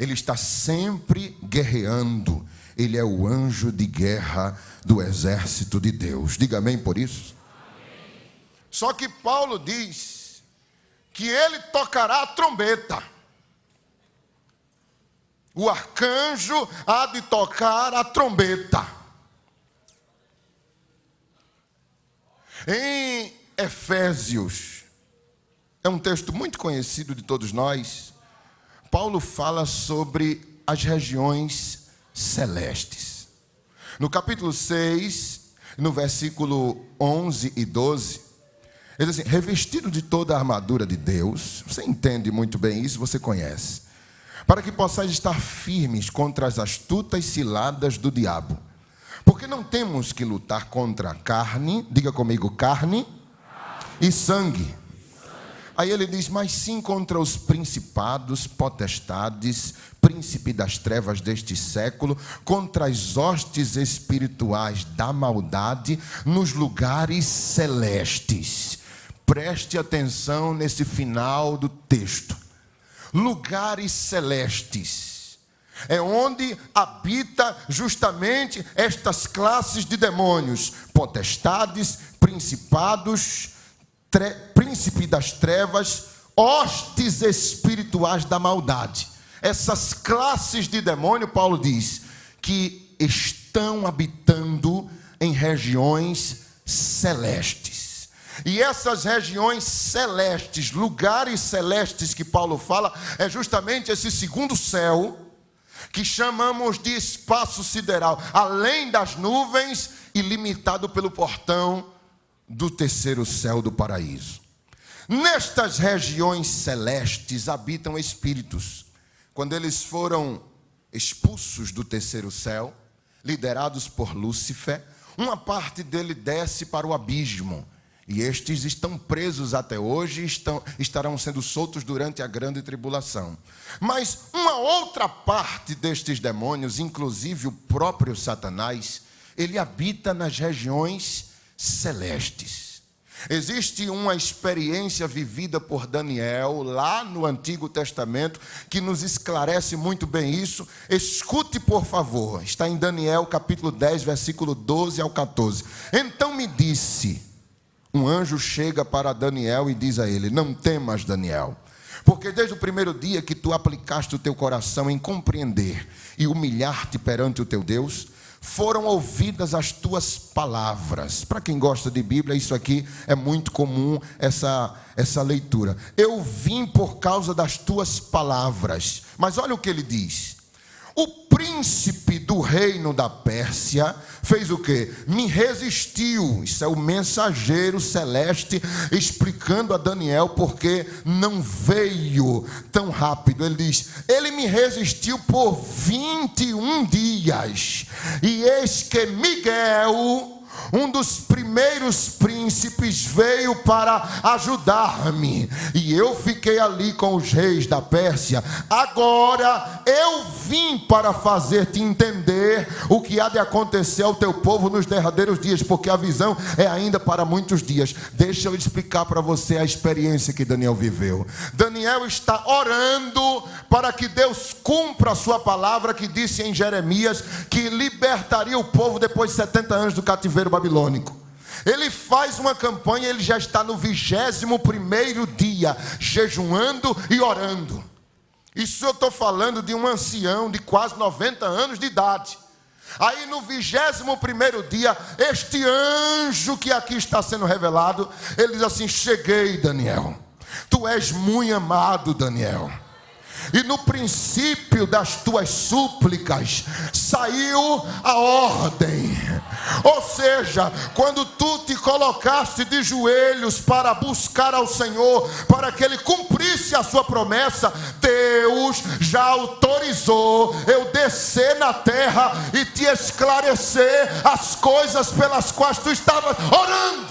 Ele está sempre guerreando. Ele é o anjo de guerra do exército de Deus. Diga amém por isso. Amém. Só que Paulo diz que ele tocará a trombeta. O arcanjo há de tocar a trombeta. Em Efésios, é um texto muito conhecido de todos nós, Paulo fala sobre as regiões celestes. No capítulo 6, no versículo 11 e 12, ele diz assim, revestido de toda a armadura de Deus, você entende muito bem isso, você conhece, para que possais estar firmes contra as astutas ciladas do diabo. Porque não temos que lutar contra a carne, diga comigo, carne e sangue. Aí ele diz, mas sim contra os principados, potestades, príncipe das trevas deste século, contra as hostes espirituais da maldade nos lugares celestes. Preste atenção nesse final do texto. Lugares celestes. É onde habita justamente estas classes de demônios. Potestades, principados, príncipe das trevas, hostes espirituais da maldade. Essas classes de demônio, Paulo diz, que estão habitando em regiões celestes. E essas regiões celestes, lugares celestes que Paulo fala, é justamente esse segundo céu, que chamamos de espaço sideral, além das nuvens e limitado pelo portão do terceiro céu do paraíso. Nestas regiões celestes habitam espíritos. Quando eles foram expulsos do terceiro céu, liderados por Lúcifer, uma parte dele desce para o abismo. E estes estão presos até hoje e estarão sendo soltos durante a grande tribulação. Mas uma outra parte destes demônios, inclusive o próprio Satanás, ele habita nas regiões celestes. Existe uma experiência vivida por Daniel, lá no Antigo Testamento, que nos esclarece muito bem isso. Escute, por favor. Está em Daniel, capítulo 10, versículo 12 ao 14. Então me disse... Um anjo chega para Daniel e diz a ele, não temas, Daniel, porque desde o primeiro dia que tu aplicaste o teu coração em compreender e humilhar-te perante o teu Deus, foram ouvidas as tuas palavras. Para quem gosta de Bíblia, isso aqui é muito comum, essa leitura. Eu vim por causa das tuas palavras. Mas olha o que ele diz. O príncipe do reino da Pérsia fez o quê? Me resistiu. Isso é o mensageiro celeste explicando a Daniel porque não veio tão rápido. Ele diz, ele me resistiu por 21 dias. E eis que Miguel, um dos primeiros príncipes, veio para ajudar-me. E eu fiquei ali com os reis da Pérsia. Agora eu vim para fazer-te entender o que há de acontecer ao teu povo nos derradeiros dias, porque a visão é ainda para muitos dias. Deixa eu explicar para você a experiência que Daniel viveu. Daniel está orando para que Deus cumpra a sua palavra que disse em Jeremias que libertaria o povo depois de 70 anos do cativeiro babilônico. Ele faz uma campanha, ele já está no 21º dia, jejuando e orando. Isso eu estou falando de um ancião de quase 90 anos de idade. Aí no 21º dia, este anjo que aqui está sendo revelado, ele diz assim, cheguei, Daniel. Tu és muito amado, Daniel. E no princípio das tuas súplicas saiu a ordem. Ou seja, quando tu te colocaste de joelhos para buscar ao Senhor, para que Ele cumprisse a sua promessa, Deus já autorizou eu descer na terra e te esclarecer as coisas pelas quais tu estavas orando.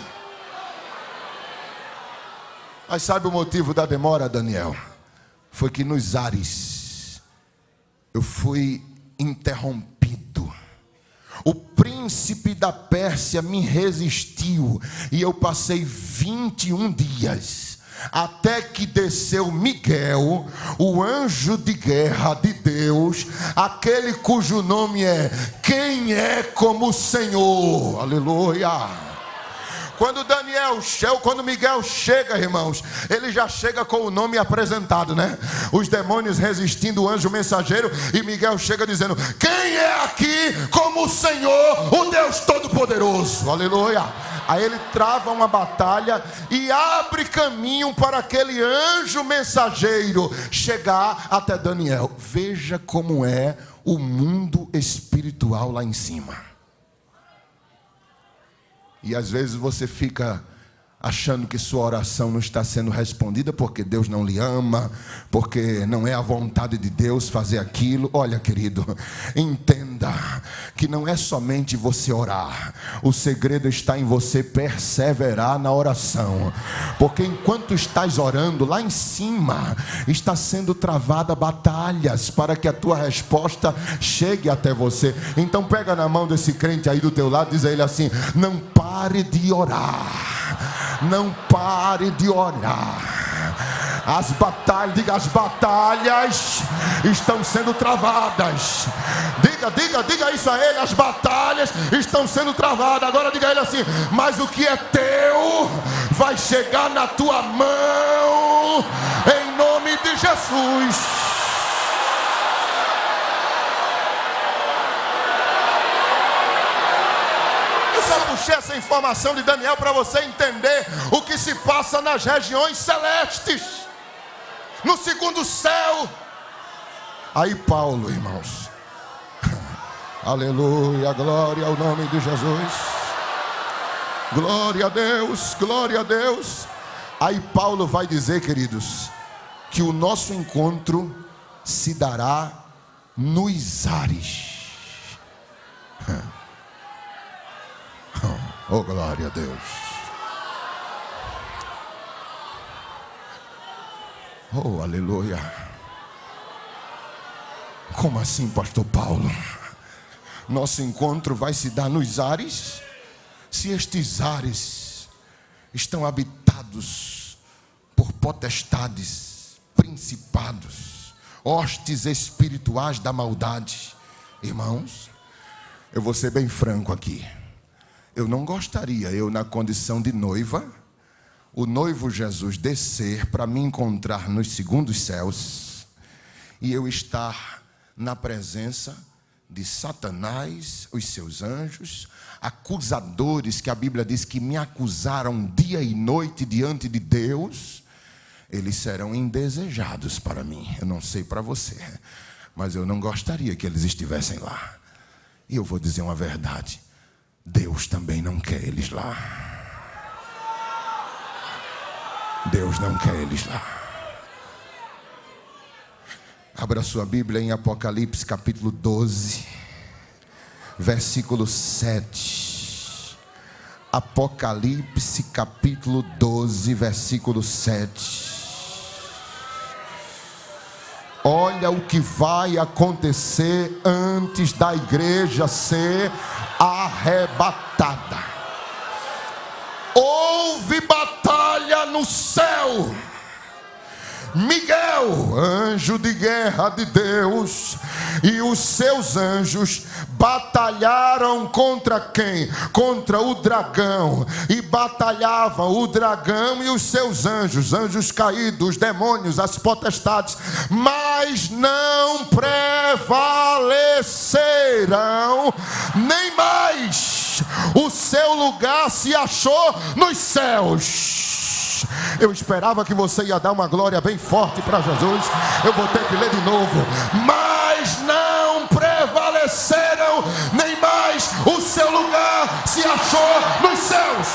Mas sabe o motivo da demora, Daniel? Foi que nos ares eu fui interrompido. O príncipe da Pérsia me resistiu e eu passei 21 dias até que desceu Miguel, o anjo de guerra de Deus, aquele cujo nome é quem é como o Senhor. Aleluia. Quando Miguel chega, irmãos, ele já chega com o nome apresentado, né? Os demônios resistindo o anjo mensageiro, e Miguel chega dizendo, quem é aqui como o Senhor, o Deus Todo-Poderoso? Aleluia. Aí ele trava uma batalha e abre caminho para aquele anjo mensageiro chegar até Daniel. Veja como é o mundo espiritual lá em cima. E às vezes você fica achando que sua oração não está sendo respondida porque Deus não lhe ama, porque não é a vontade de Deus fazer aquilo. Olha, querido, entenda que não é somente você orar, o segredo está em você perseverar na oração, porque enquanto estás orando, lá em cima está sendo travada batalhas para que a tua resposta chegue até você. Então pega na mão desse crente aí do teu lado, diz a ele assim: não pare de orar. Não pare de orar. As batalhas, diga, as batalhas estão sendo travadas. Diga isso a ele, as batalhas estão sendo travadas. Agora diga a ele assim: mas o que é teu vai chegar na tua mão, em nome de Jesus. Só puxei essa informação de Daniel para você entender o que se passa nas regiões celestes, no segundo céu. Aí Paulo, irmãos, aleluia, glória ao nome de Jesus, glória a Deus, glória a Deus. Aí Paulo vai dizer, queridos, que o nosso encontro se dará nos ares. Oh, glória a Deus. Oh, aleluia. Como assim, pastor Paulo? Nosso encontro vai se dar nos ares? Se estes ares estão habitados por potestades, principados, hostes espirituais da maldade. Irmãos, eu vou ser bem franco aqui. Eu não gostaria, eu na condição de noiva, o noivo Jesus descer para me encontrar nos segundos céus e eu estar na presença de Satanás, os seus anjos, acusadores que a Bíblia diz que me acusaram dia e noite diante de Deus. Eles serão indesejados para mim. Eu não sei para você, mas eu não gostaria que eles estivessem lá. E eu vou dizer uma verdade: Deus também não quer eles lá. Deus não quer eles lá. Abra sua Bíblia em Apocalipse capítulo 12, versículo 7. Apocalipse capítulo 12, versículo 7. Olha o que vai acontecer antes da igreja ser arrebatada. Houve batalha no céu. Miguel, anjo de guerra de Deus, e os seus anjos batalharam contra quem? Contra o dragão. E batalhavam o dragão e os seus anjos, anjos caídos, os demônios, as potestades, mas não prevaleceram, nem mais o seu lugar se achou nos céus. Eu esperava que você ia dar uma glória bem forte para Jesus. Eu vou ter que ler de novo. Mas não prevaleceram, nem mais o seu lugar se achou nos céus.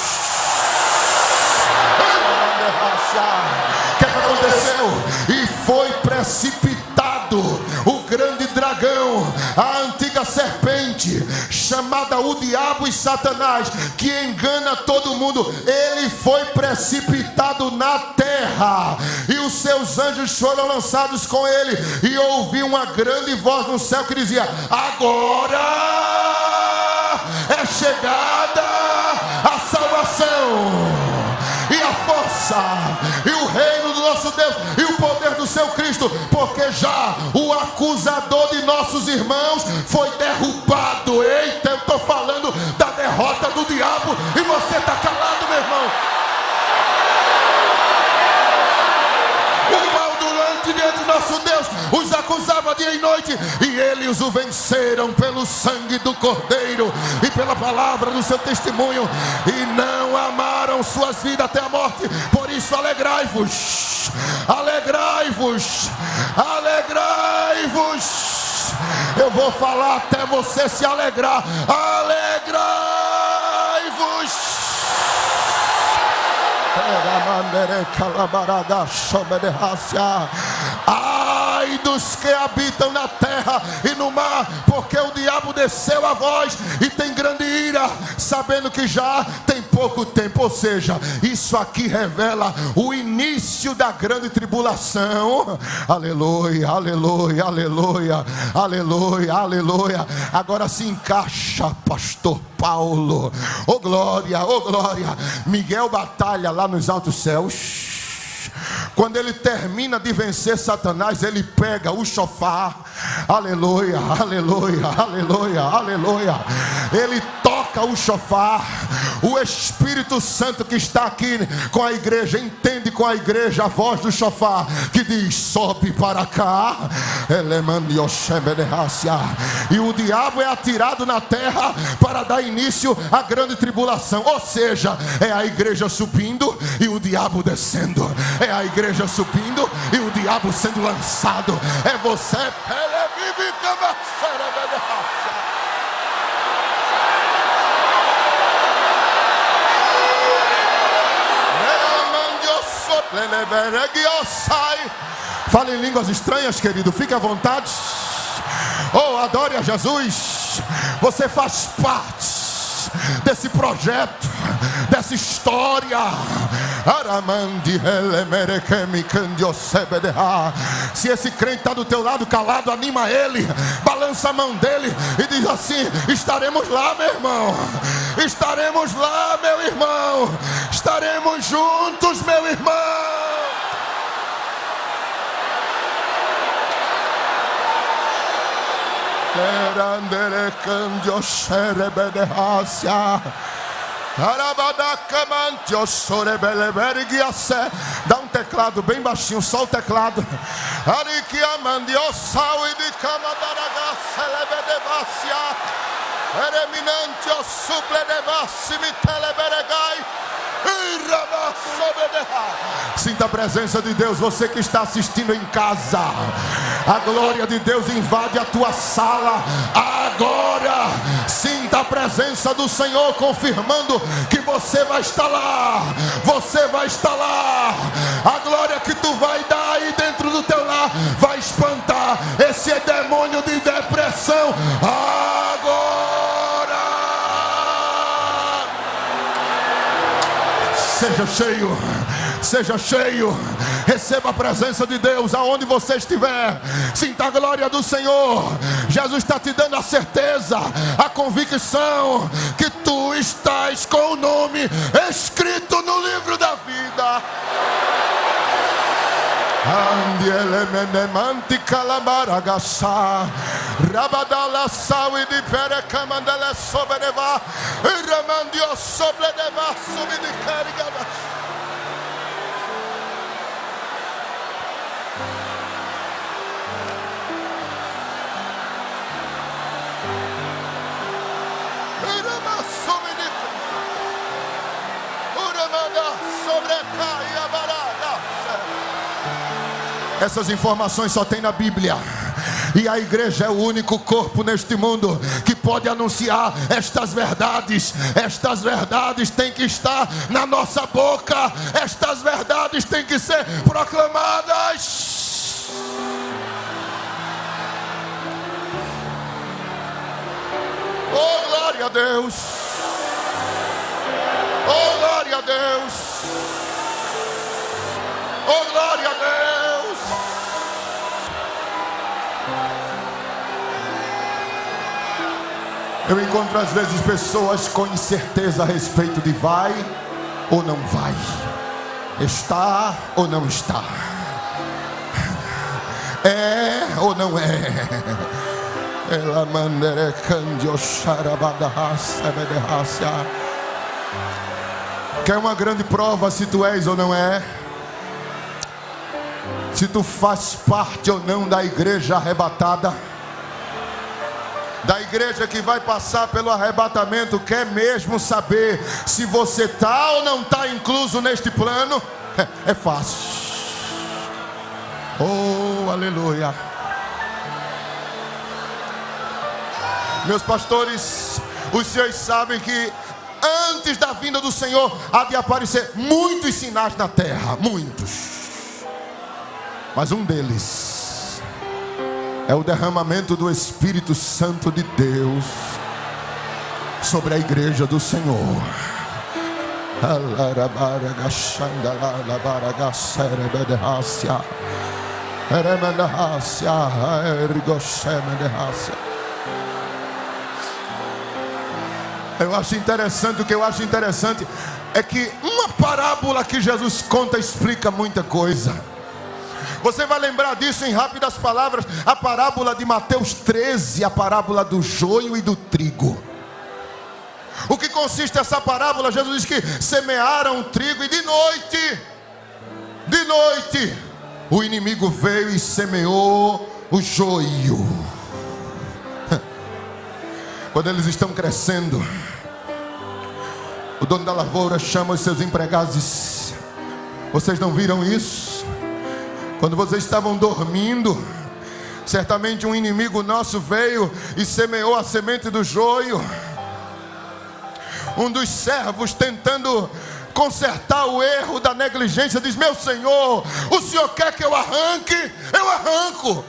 O que aconteceu? E foi precipitado o grande dragão, a antiga serpente, chamada o diabo e Satanás, que engana todo mundo. Ele foi precipitado na terra, e os seus anjos foram lançados com ele. E ouvi uma grande voz no céu que dizia: agora é chegada a salvação e a força e o reino do nosso Deus e o poder do seu Cristo, porque já o acusador de nossos irmãos foi derrubado. Eita, eu estou falando da derrota do diabo e você está calado, meu irmão. O qual durante diante de nosso Deus os acusava dia e noite, e eles o venceram pelo sangue do Cordeiro e pela palavra do seu testemunho, e não amaram suas vidas até a morte. Por isso alegrai-vos, alegrai-vos, alegrai-vos. Eu vou falar até você se alegrar. Alegrai-vos. Ai dos que habitam na terra e no mar, porque o diabo desceu a voz e tem grande ira, sabendo que já tem pouco tempo. Ou seja, isso aqui revela o início da grande tribulação. Aleluia, aleluia, aleluia, aleluia, aleluia. Agora se encaixa, pastor Paulo. Oh glória, oh glória. Miguel batalha lá nos altos céus. Quando ele termina de vencer Satanás, ele pega o chofar. Aleluia, aleluia, aleluia, aleluia. Ele toca o chofar. O Espírito Santo que está aqui com a igreja entende com a igreja a voz do chofar que diz: sobe para cá. E o diabo é atirado na terra para dar início à grande tribulação. Ou seja, é a igreja subindo e o diabo descendo. É a igreja subindo e o diabo sendo lançado. É você. Fale em línguas estranhas, querido, fique à vontade. Oh, adore a Jesus. Você faz parte desse projeto, dessa história. Se esse crente está do teu lado calado, anima ele, balança a mão dele e diz assim: estaremos lá, meu irmão. Estaremos lá, meu irmão. Estaremos juntos, meu irmão. Dá um teclado bem baixinho, só o teclado. Sinta a presença de Deus, você que está assistindo em casa. A glória de Deus invade a tua sala agora. Sinta a presença do Senhor confirmando que você vai estar lá. Você vai estar lá. A glória que tu vai dar aí dentro do teu lar vai espantar esse demônio de depressão agora. Seja cheio, seja cheio. Receba a presença de Deus aonde você estiver. Sinta a glória do Senhor. Jesus está te dando a certeza, a convicção que tu estás com o nome escrito no livro da vida. Rabadala saúde de perecamandela sobreva, ramandio sobredeva subide carregada. Essas informações só tem na Bíblia. E a igreja é o único corpo neste mundo que pode anunciar estas verdades. Estas verdades têm que estar na nossa boca. Estas verdades têm que ser proclamadas. Oh, glória a Deus. Oh, glória a Deus. Oh, glória a Deus. Eu encontro às vezes pessoas com incerteza a respeito de vai ou não vai, está ou não está, é ou não é. Ela mandere candio charabadahassa bedehassa. Quer uma grande prova se tu és ou não é? Se tu faz parte ou não da igreja arrebatada, da igreja que vai passar pelo arrebatamento. Quer mesmo saber se você está ou não está incluso neste plano? É fácil. Oh, aleluia. Meus pastores, os senhores sabem que antes da vinda do Senhor há de aparecer muitos sinais na terra, muitos. Mas um deles é o derramamento do Espírito Santo de Deus sobre a igreja do Senhor. Eu acho interessante, o que eu acho interessante é que uma parábola que Jesus conta explica muita coisa. Você vai lembrar disso em rápidas palavras: a parábola de Mateus 13, a parábola do joio e do trigo. O que consiste essa parábola? Jesus diz que semearam trigo e de noite, o inimigo veio e semeou o joio. Quando eles estão crescendo, o dono da lavoura chama os seus empregados e diz: vocês não viram isso? Quando vocês estavam dormindo, certamente um inimigo nosso veio e semeou a semente do joio. Um dos servos, tentando consertar o erro da negligência, diz: meu senhor, o senhor quer que eu arranque? Eu arranco.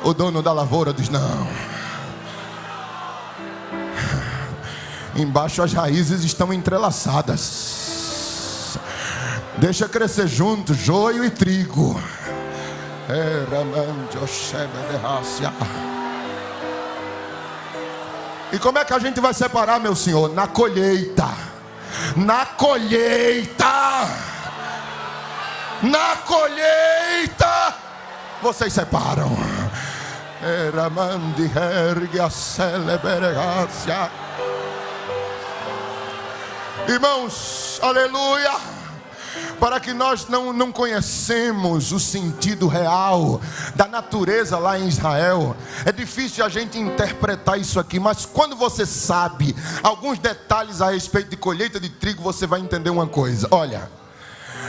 O dono da lavoura diz: não, embaixo as raízes estão entrelaçadas, deixa crescer junto joio e trigo. E como é que a gente vai separar, meu senhor? Na colheita. Na colheita. Na colheita vocês separam. Irmãos, aleluia. Para que nós não conhecemos o sentido real da natureza lá em Israel, é difícil a gente interpretar isso aqui. Mas quando você sabe alguns detalhes a respeito de colheita de trigo, você vai entender uma coisa. Olha,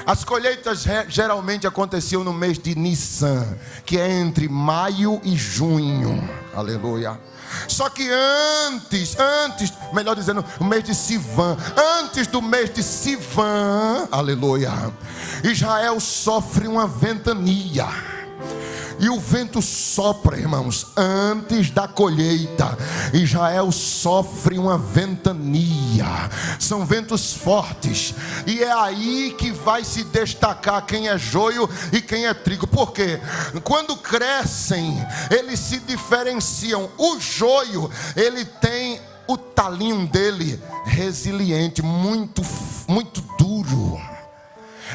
as colheitas geralmente aconteciam no mês de Nissan, que é entre maio e junho. Aleluia. Só que antes, melhor dizendo, o mês de Sivan, antes do mês de Sivan, aleluia, Israel sofre uma ventania. E o vento sopra, irmãos, antes da colheita. Israel sofre uma ventania. São ventos fortes. E é aí que vai se destacar quem é joio e quem é trigo. Por quê? Quando crescem, eles se diferenciam. O joio, ele tem o talinho dele resiliente, muito duro.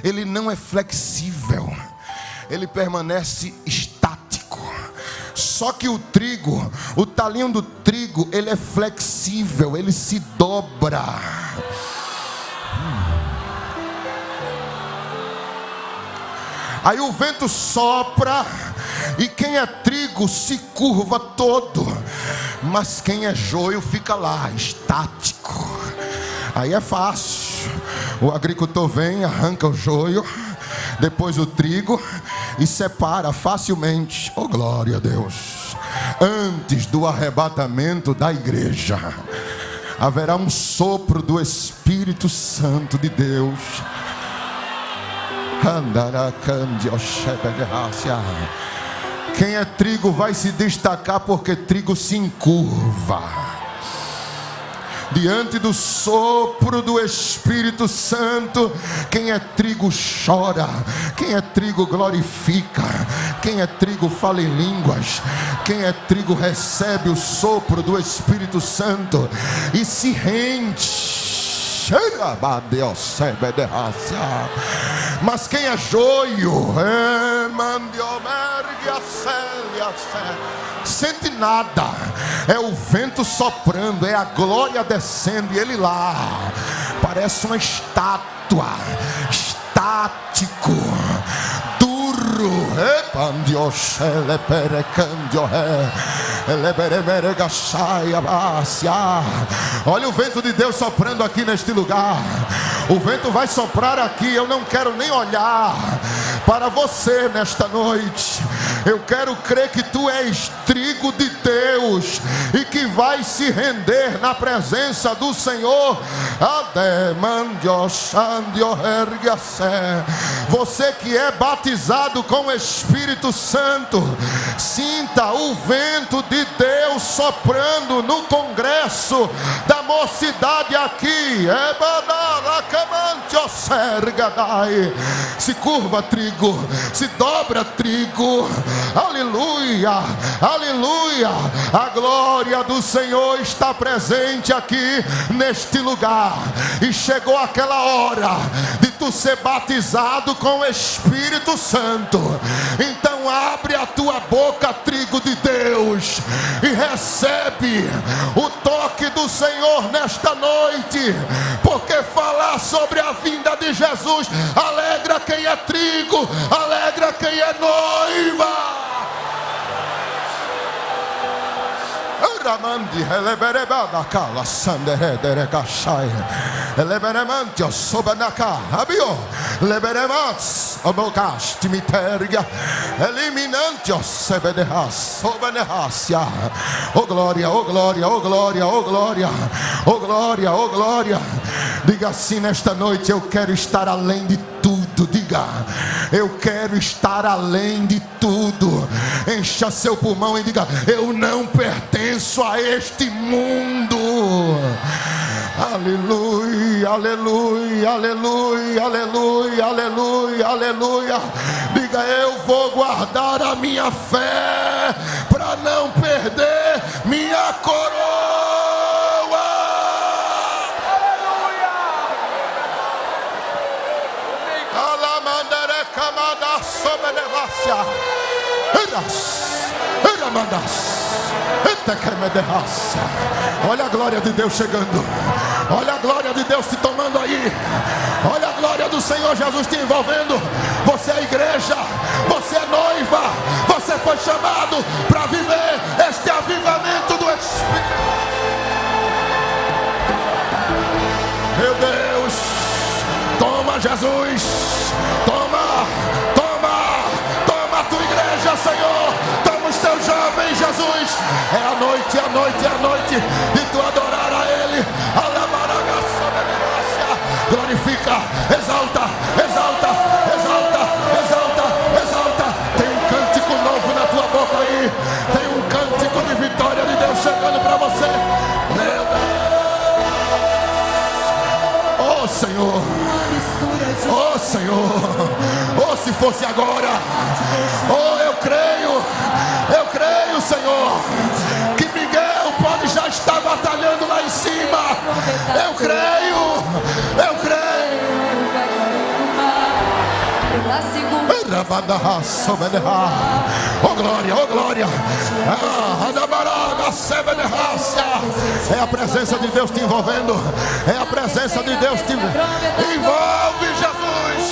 Ele não é flexível. Ele permanece estático. Só que o trigo, o talinho do trigo, ele é flexível, ele se dobra. Aí o vento sopra e quem é trigo se curva todo, mas quem é joio fica lá, estático. Aí é fácil. O agricultor vem, arranca o joio, depois o trigo, e separa facilmente. Oh, glória a Deus. Antes do arrebatamento da igreja, haverá um sopro do Espírito Santo de Deus. Quem é trigo vai se destacar, porque trigo se encurva diante do sopro do Espírito Santo. Quem é trigo chora, quem é trigo glorifica, quem é trigo fala em línguas, quem é trigo recebe o sopro do Espírito Santo e se rende. Mas quem é joio, sente nada. É o vento soprando, é a glória descendo, e ele lá parece uma estátua, estático, duro. Olha o vento de Deus soprando aqui neste lugar. O vento vai soprar aqui. Eu não quero nem olhar para você nesta noite. Eu quero crer que tu és trigo de Deus e que vai se render na presença do Senhor. Você que é batizado com o Espírito Santo, sinta o vento de Deus soprando no congresso da mocidade aqui. Se curva, trigo, se dobra, trigo. Aleluia, aleluia. A glória do Senhor está presente aqui neste lugar. E chegou aquela hora de tu ser batizado com o Espírito Santo. Então abre a tua boca, trigo de Deus, e recebe o toque do Senhor nesta noite, porque falar sobre a vinda de Jesus alegra quem é trigo, alegra quem é noiva. Ramandi eleberebada kala sandere deregashai eleberemantio sobanaka abio leberemats obogash timiterga eliminantio sebedehas sobanehasia. Oh glória, oh glória, oh glória, oh glória, oh glória, oh glória. Diga assim nesta noite: eu quero estar além de tudo. Diga: eu quero estar além de tudo. Encha seu pulmão e diga: eu não pertenço a este mundo. Aleluia, aleluia, aleluia, aleluia, aleluia, aleluia. Diga: eu vou guardar a minha fé para não perder minha coroa. Olha a glória de Deus chegando. Olha a glória de Deus te tomando aí. Olha a glória do Senhor Jesus te envolvendo. Você é igreja, você é noiva. Você foi chamado para viver este avivamento do Espírito. Meu Deus, toma Jesus, toma, toma, toma a tua igreja, Senhor, toma os teus jovens, Jesus. É a noite, é a noite, é a noite de tu adorar a Ele. Glorifica, exalta, exalta, exalta, exalta, exalta. Tem um cântico novo na tua boca aí. Tem um cântico de vitória de Deus chegando para você. Meu Deus, oh Senhor, oh Senhor, oh se fosse agora, oh eu creio Senhor, que Miguel pode já estar batalhando lá em cima. Eu creio, eu creio. Oh glória, oh glória. É a presença de Deus te envolvendo. É a presença de Deus te envolve, Jesus.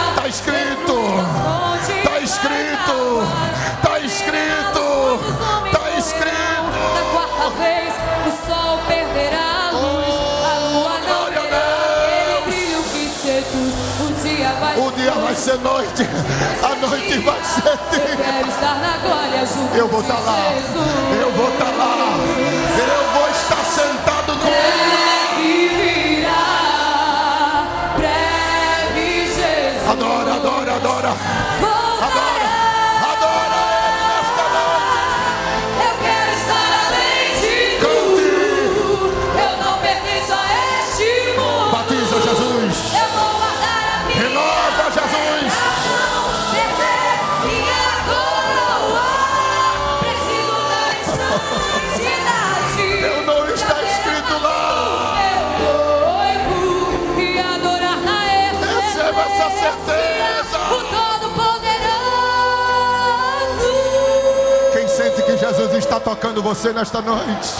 Está escrito, está escrito, está escrito, está escrito. Na quarta vez o sol perderá a luz, a lua não terá aquele brilho que seduz. O dia vai ser noite, a noite vai ser dia. Eu quero estar na glória junto. Eu vou estar lá, eu vou estar lá, eu vou estar sentado com Ele. Breve Jesus. Adora, adora, adora. Adora, adora Ele nesta noite. Eu quero estar além de tudo. Eu não pertenço a este mundo. Batiza, Jesus. Eu vou guardar a minha. Renova, Jesus. Não perder minha coroa. Preciso da santidade. Teu nome está escrito lá. Eu vou e adorar na essência. Receba essa certeza. O Todo-Poderoso. Quem sente que Jesus está tocando você nesta noite?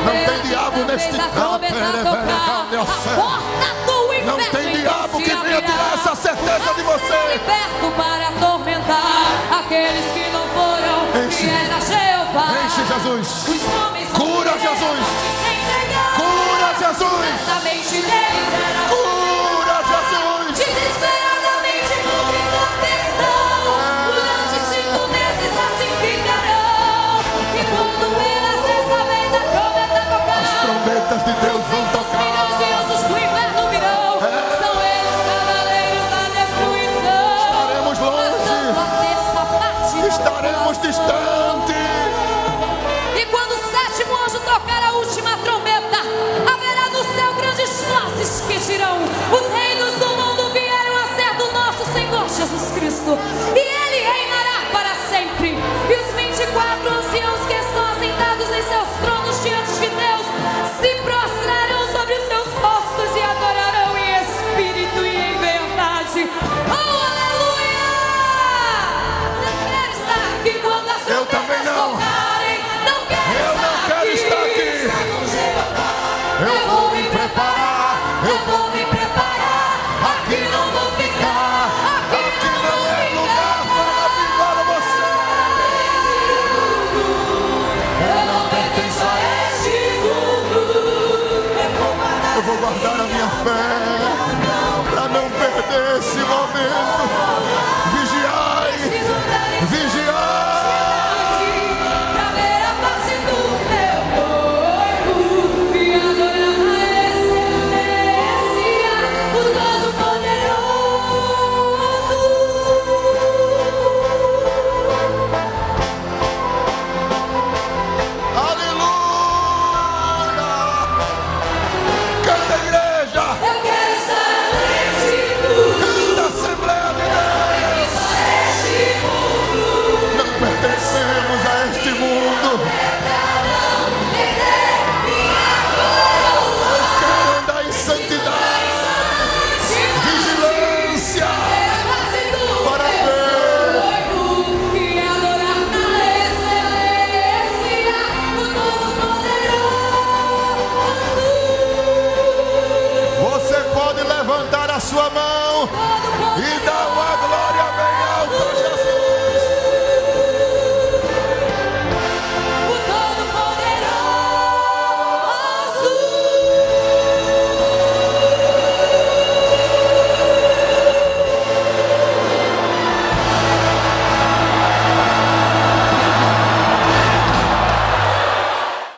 Não tem diabo neste Não tem diabo que venha tirar essa certeza de você. Liberto para atormentar aqueles que não foram fiéis a Jeová. Enche, Jesus. Os homens Cura, Jesus. Cura, Jesus. Certamente deles era Cura, Jesus. desesperadamente complicado. exército, e ele reinará para sempre. E os 24 anciãos que estão assentados em seus tronos diante de Deus se prostrarão sobre os seus rostos e adorarão em espírito e em verdade. Oh, aleluia! Não quero estar aqui quando as Eu também trombetas não. tocarem. Não quero Eu não quero estar aqui. Eu vou me preparar. Eu vou me preparar. Aqui não vou ficar. Aqui não é lugar para avivar você. Eu não pertenço a este mundo. Eu vou guardar a minha fé para não perder esse momento. Vigiai. Vigiai. Pra ver a face do teu corpo e adorar a excelência, o Todo-Poderoso. Aleluia. Canta, igreja. Eu quero estar neste mundo. Canta, Assembleia de Deus. Não pertencemos a este mundo. Eu quero andar em santidade, vigilância, para ver. E adorar na excelência, o Todo-Poderoso. Você pode levantar a sua mão e dar